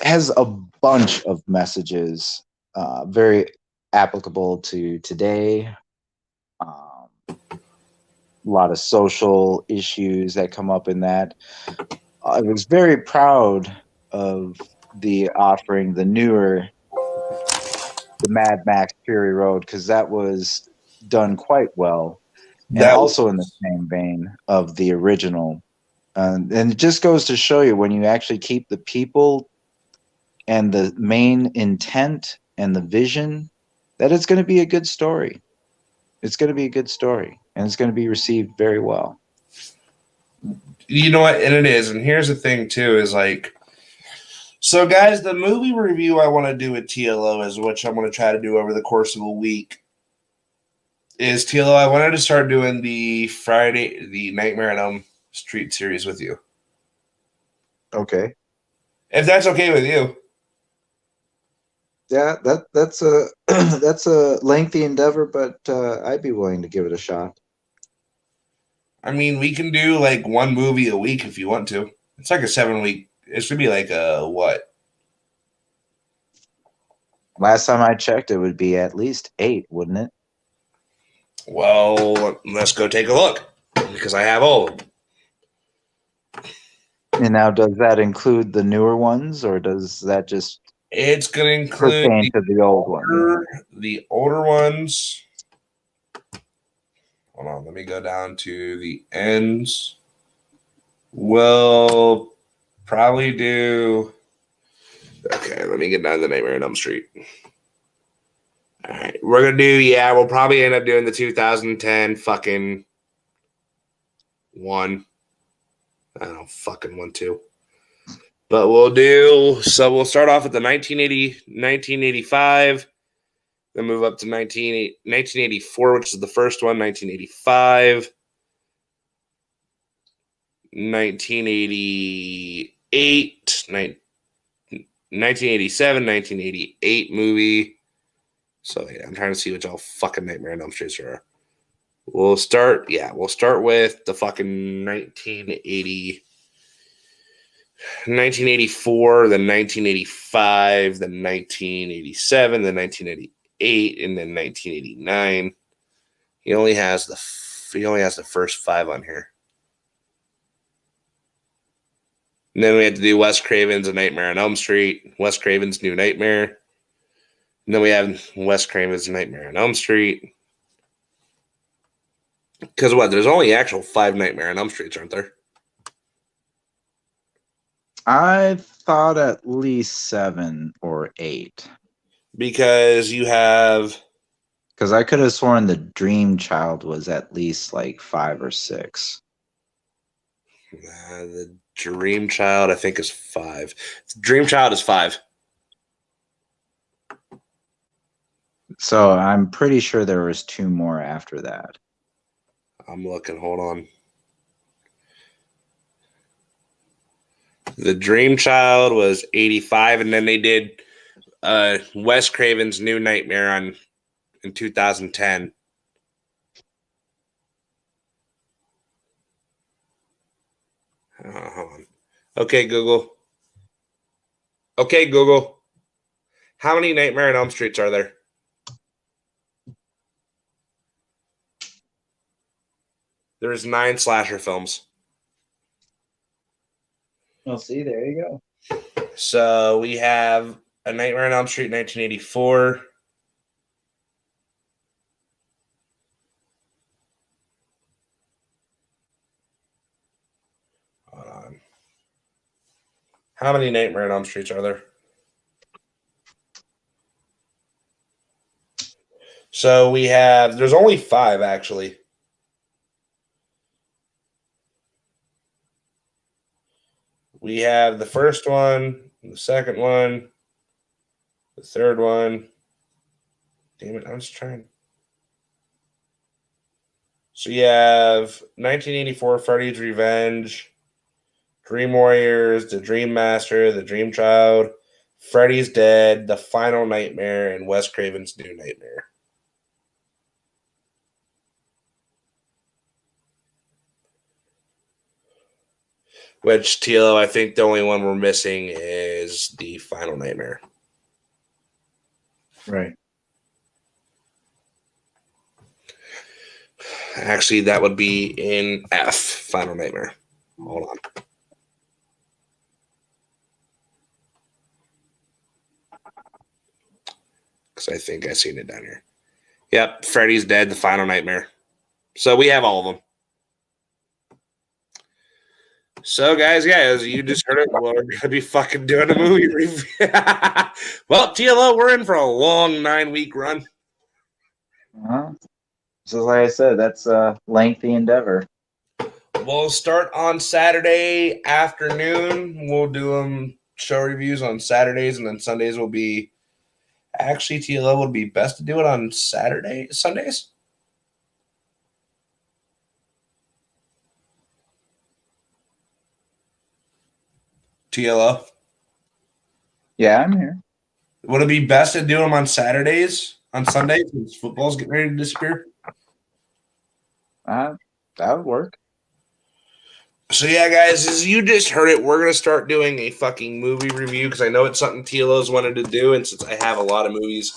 has a bunch of messages, very applicable to today. A lot of social issues that come up in that. I was very proud of the offering, the newer, the Mad Max Fury Road, because that was done quite well, and That also in the same vein of the original. And it just goes to show you, when you actually keep the people and the main intent and the vision, that it's going to be a good story. It's going to be a good story, and it's going to be received very well. you know what, and it is. And here's the thing too: is like, so guys, the movie review I want to do with TLO is, which I'm going to try to do over the course of a week, is TLO. I wanted to start doing the Nightmare on Elm Street series with you, Okay. if that's okay with you. Yeah, that's a that's a lengthy endeavor, but I'd be willing to give it a shot. I mean, we can do like one movie a week if you want to. It's like a 7 week. It should be like a what? Last time I checked, it would be at least 8, wouldn't it? Well, let's go take a look because I have all of them. And now, does that include the newer ones, or does that just It's going to include pertain to the old ones? the older ones. Hold on, let me go down to the ends. We'll probably do. Okay, let me get down to the Nightmare on Elm Street. All right, we're gonna do. Yeah, we'll probably end up doing the 2010 fucking one. I don't know, fucking one too. But we'll do. So we'll start off with the 1985. Then move up to 1984, which is the first one. 1985. 1988, 1987, 1988 movie. So yeah, I'm trying to see which all fucking Nightmare on Elm Street are. We'll start with the fucking 1984, then 1985, then 1987, then 1988, and then 1989. He only has the first 5 on here. And then we had to do Wes Craven's A Nightmare on Elm Street, Wes Craven's New Nightmare. And then we have Wes Craven's Nightmare on Elm Street. Because what? There's only actual 5 Nightmare on Elm Streets, aren't there? I thought at least 7 or 8. Because you have. Because I could have sworn the Dream Child was at least like 5 or 6. The Dream Child, I think, is 5. Dream Child is 5. So I'm pretty sure there was 2 more after that. I'm looking. Hold on. The Dream Child was 85, and then they did Wes Craven's New Nightmare in 2010. Hold on. Okay, Google. Okay, Google. How many Nightmare on Elm Streets are there? There's 9 slasher films. Well, see, there you go. So we have A Nightmare on Elm Street 1984. Hold on. How many Nightmare on Elm Streets are there? So we have, there's only 5 actually. We have the first one, the second one, the third one. Damn it, I was trying. So you have 1984 Freddy's Revenge, Dream Warriors, The Dream Master, The Dream Child, Freddy's Dead, The Final Nightmare, and Wes Craven's New Nightmare. Which, TLO, I think the only one we're missing is The Final Nightmare. Right. Actually, that would be in F, Final Nightmare. Hold on. Because I think I seen it down here. Yep, Freddy's Dead, The Final Nightmare. So we have all of them. So, guys, yeah, as you just heard it, we're going to be fucking doing a movie review. Well, TLO, we're in for a long 9-week run. So, like I said, that's a lengthy endeavor. We'll start on Saturday afternoon. We'll do show reviews on Saturdays, and then Sundays will be... Actually, TLO would be best to do it on Sundays? TLO? Yeah, I'm here. Would it be best to do them on Saturdays, on Sundays, since football's getting ready to disappear? That would work. So, yeah, guys, as you just heard it, we're going to start doing a fucking movie review because I know it's something TLO's wanted to do, and since I have a lot of movies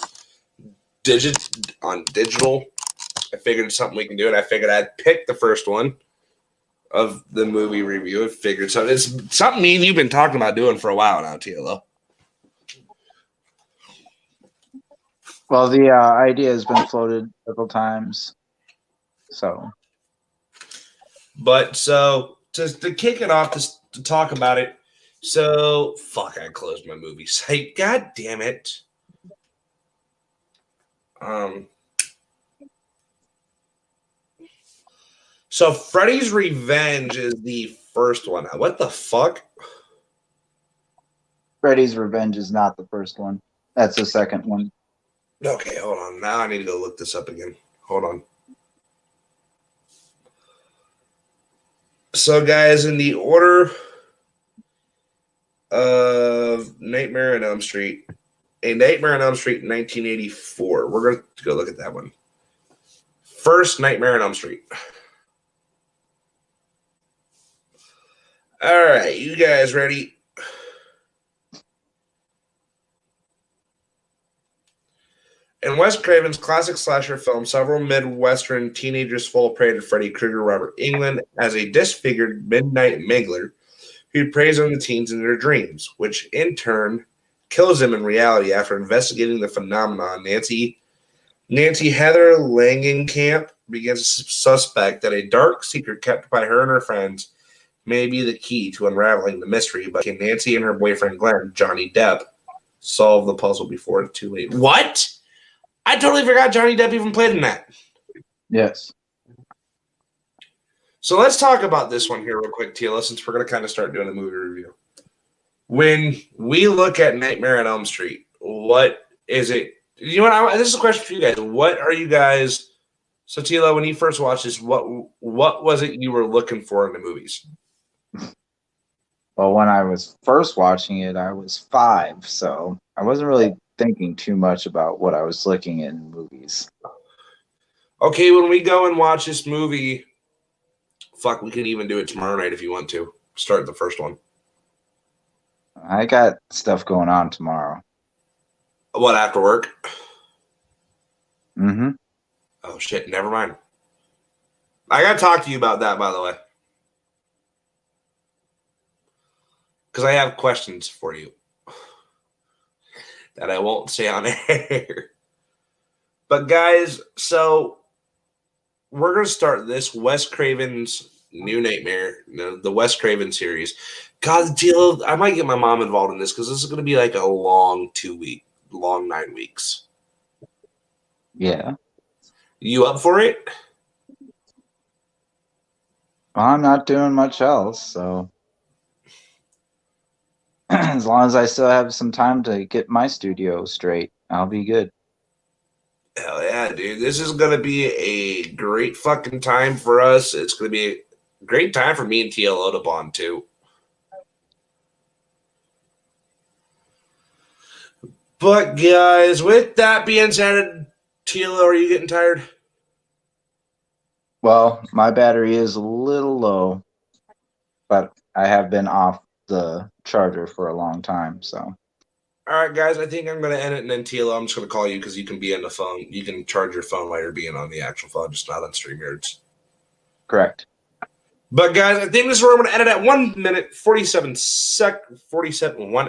on digital, I figured it's something we can do, and I figured I'd pick the first one of the movie review. I figured so. It's something me and you've been talking about doing for a while now, TLO. Well, the idea has been floated several times. So. But so to kick it off, to talk about it. So fuck, I closed my movie site. God damn it. So Freddy's Revenge is the first one. What the fuck? Freddy's Revenge is not the first one. That's the second one. Okay, hold on. Now I need to go look this up again. Hold on. So, guys, in the order of Nightmare on Elm Street, A Nightmare on Elm Street 1984. We're going to go look at that one. First, Nightmare on Elm Street. All right, you guys ready? In Wes Craven's classic slasher film, several Midwestern teenagers fall prey to Freddy Krueger Robert Englund as a disfigured midnight mangler who preys on the teens in their dreams, which in turn kills them in reality after investigating the phenomenon. Nancy Heather Langenkamp begins to suspect that a dark secret kept by her and her friends may be the key to unraveling the mystery, but can Nancy and her boyfriend Glenn, Johnny Depp, solve the puzzle before it's too late? What? I totally forgot Johnny Depp even played in that. Yes. So let's talk about this one here real quick, TLO, since we're going to kind of start doing a movie review. When we look at Nightmare on Elm Street, what is it You know what? This is a question for you guys. What are you guys? So, Tilo, when you first watched this, what was it you were looking for in the movies? Well, when I was first watching it, I was 5, so I wasn't really thinking too much about what I was looking in movies. Okay, when we go and watch this movie, fuck, we can even do it tomorrow night if you want to. Start the first one. I got stuff going on tomorrow. What, after work? Mm-hmm. Oh, shit, never mind. I got to talk to you about that, by the way. Because I have questions for you that I won't say on air. But, guys, so we're going to start this Wes Craven's New Nightmare, the Wes Craven series. God, deal, I might get my mom involved in this because this is going to be like a long 9 weeks. Yeah. You up for it? Well, I'm not doing much else, so as long as I still have some time to get my studio straight, I'll be good. Hell yeah, dude. This is going to be a great fucking time for us. It's going to be a great time for me and TLO to bond, too. But, guys, with that being said, TLO, are you getting tired? Well, my battery is a little low, but I have been off the charger for a long time, so. All right, guys, I think I'm going to end it, and then TLO, I'm just going to call you because you can be on the phone. You can charge your phone while you're being on the actual phone, just not on StreamYards. Correct. But, guys, I think this is where I'm going to end it at 1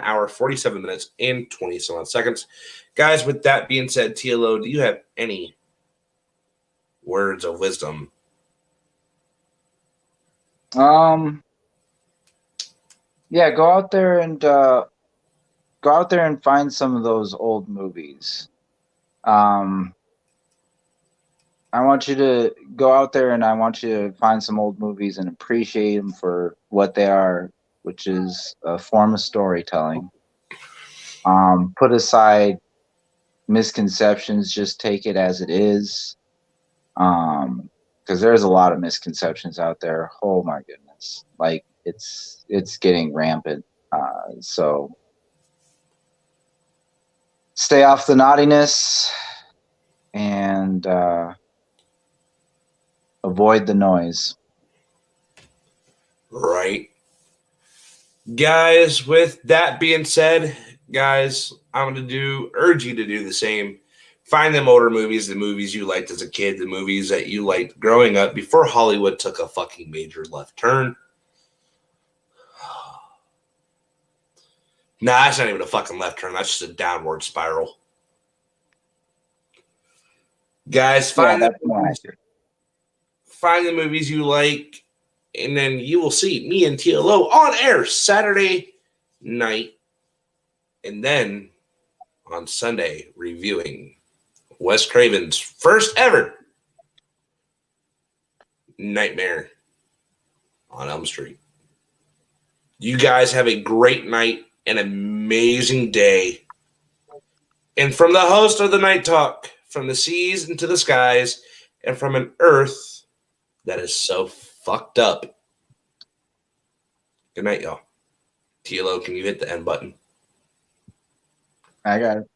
hour, 47 minutes, and 20-some seconds. Guys, with that being said, TLO, do you have any words of wisdom? Yeah, go out there and find some of those old movies. I want you to go out there and I want you to find some old movies and appreciate them for what they are, which is a form of storytelling. Put aside misconceptions, just take it as it is. Because there's a lot of misconceptions out there. Oh my goodness. Like it's getting rampant. So stay off the naughtiness and avoid the noise. Right. Guys, with that being said, guys, I'm going to urge you to do the same. Find them older movies, the movies you liked as a kid, the movies that you liked growing up before Hollywood took a fucking major left turn. Nah, that's not even a fucking left turn. That's just a downward spiral. Guys, find the movies you like, and then you will see me and TLO on air Saturday night, and then on Sunday reviewing Wes Craven's first ever Nightmare on Elm Street. You guys have a great night, an amazing day. And from the host of the Night Talk, from the seas into the skies, and from an earth that is so fucked up. Good night, y'all. TLO, can you hit the end button? I got it.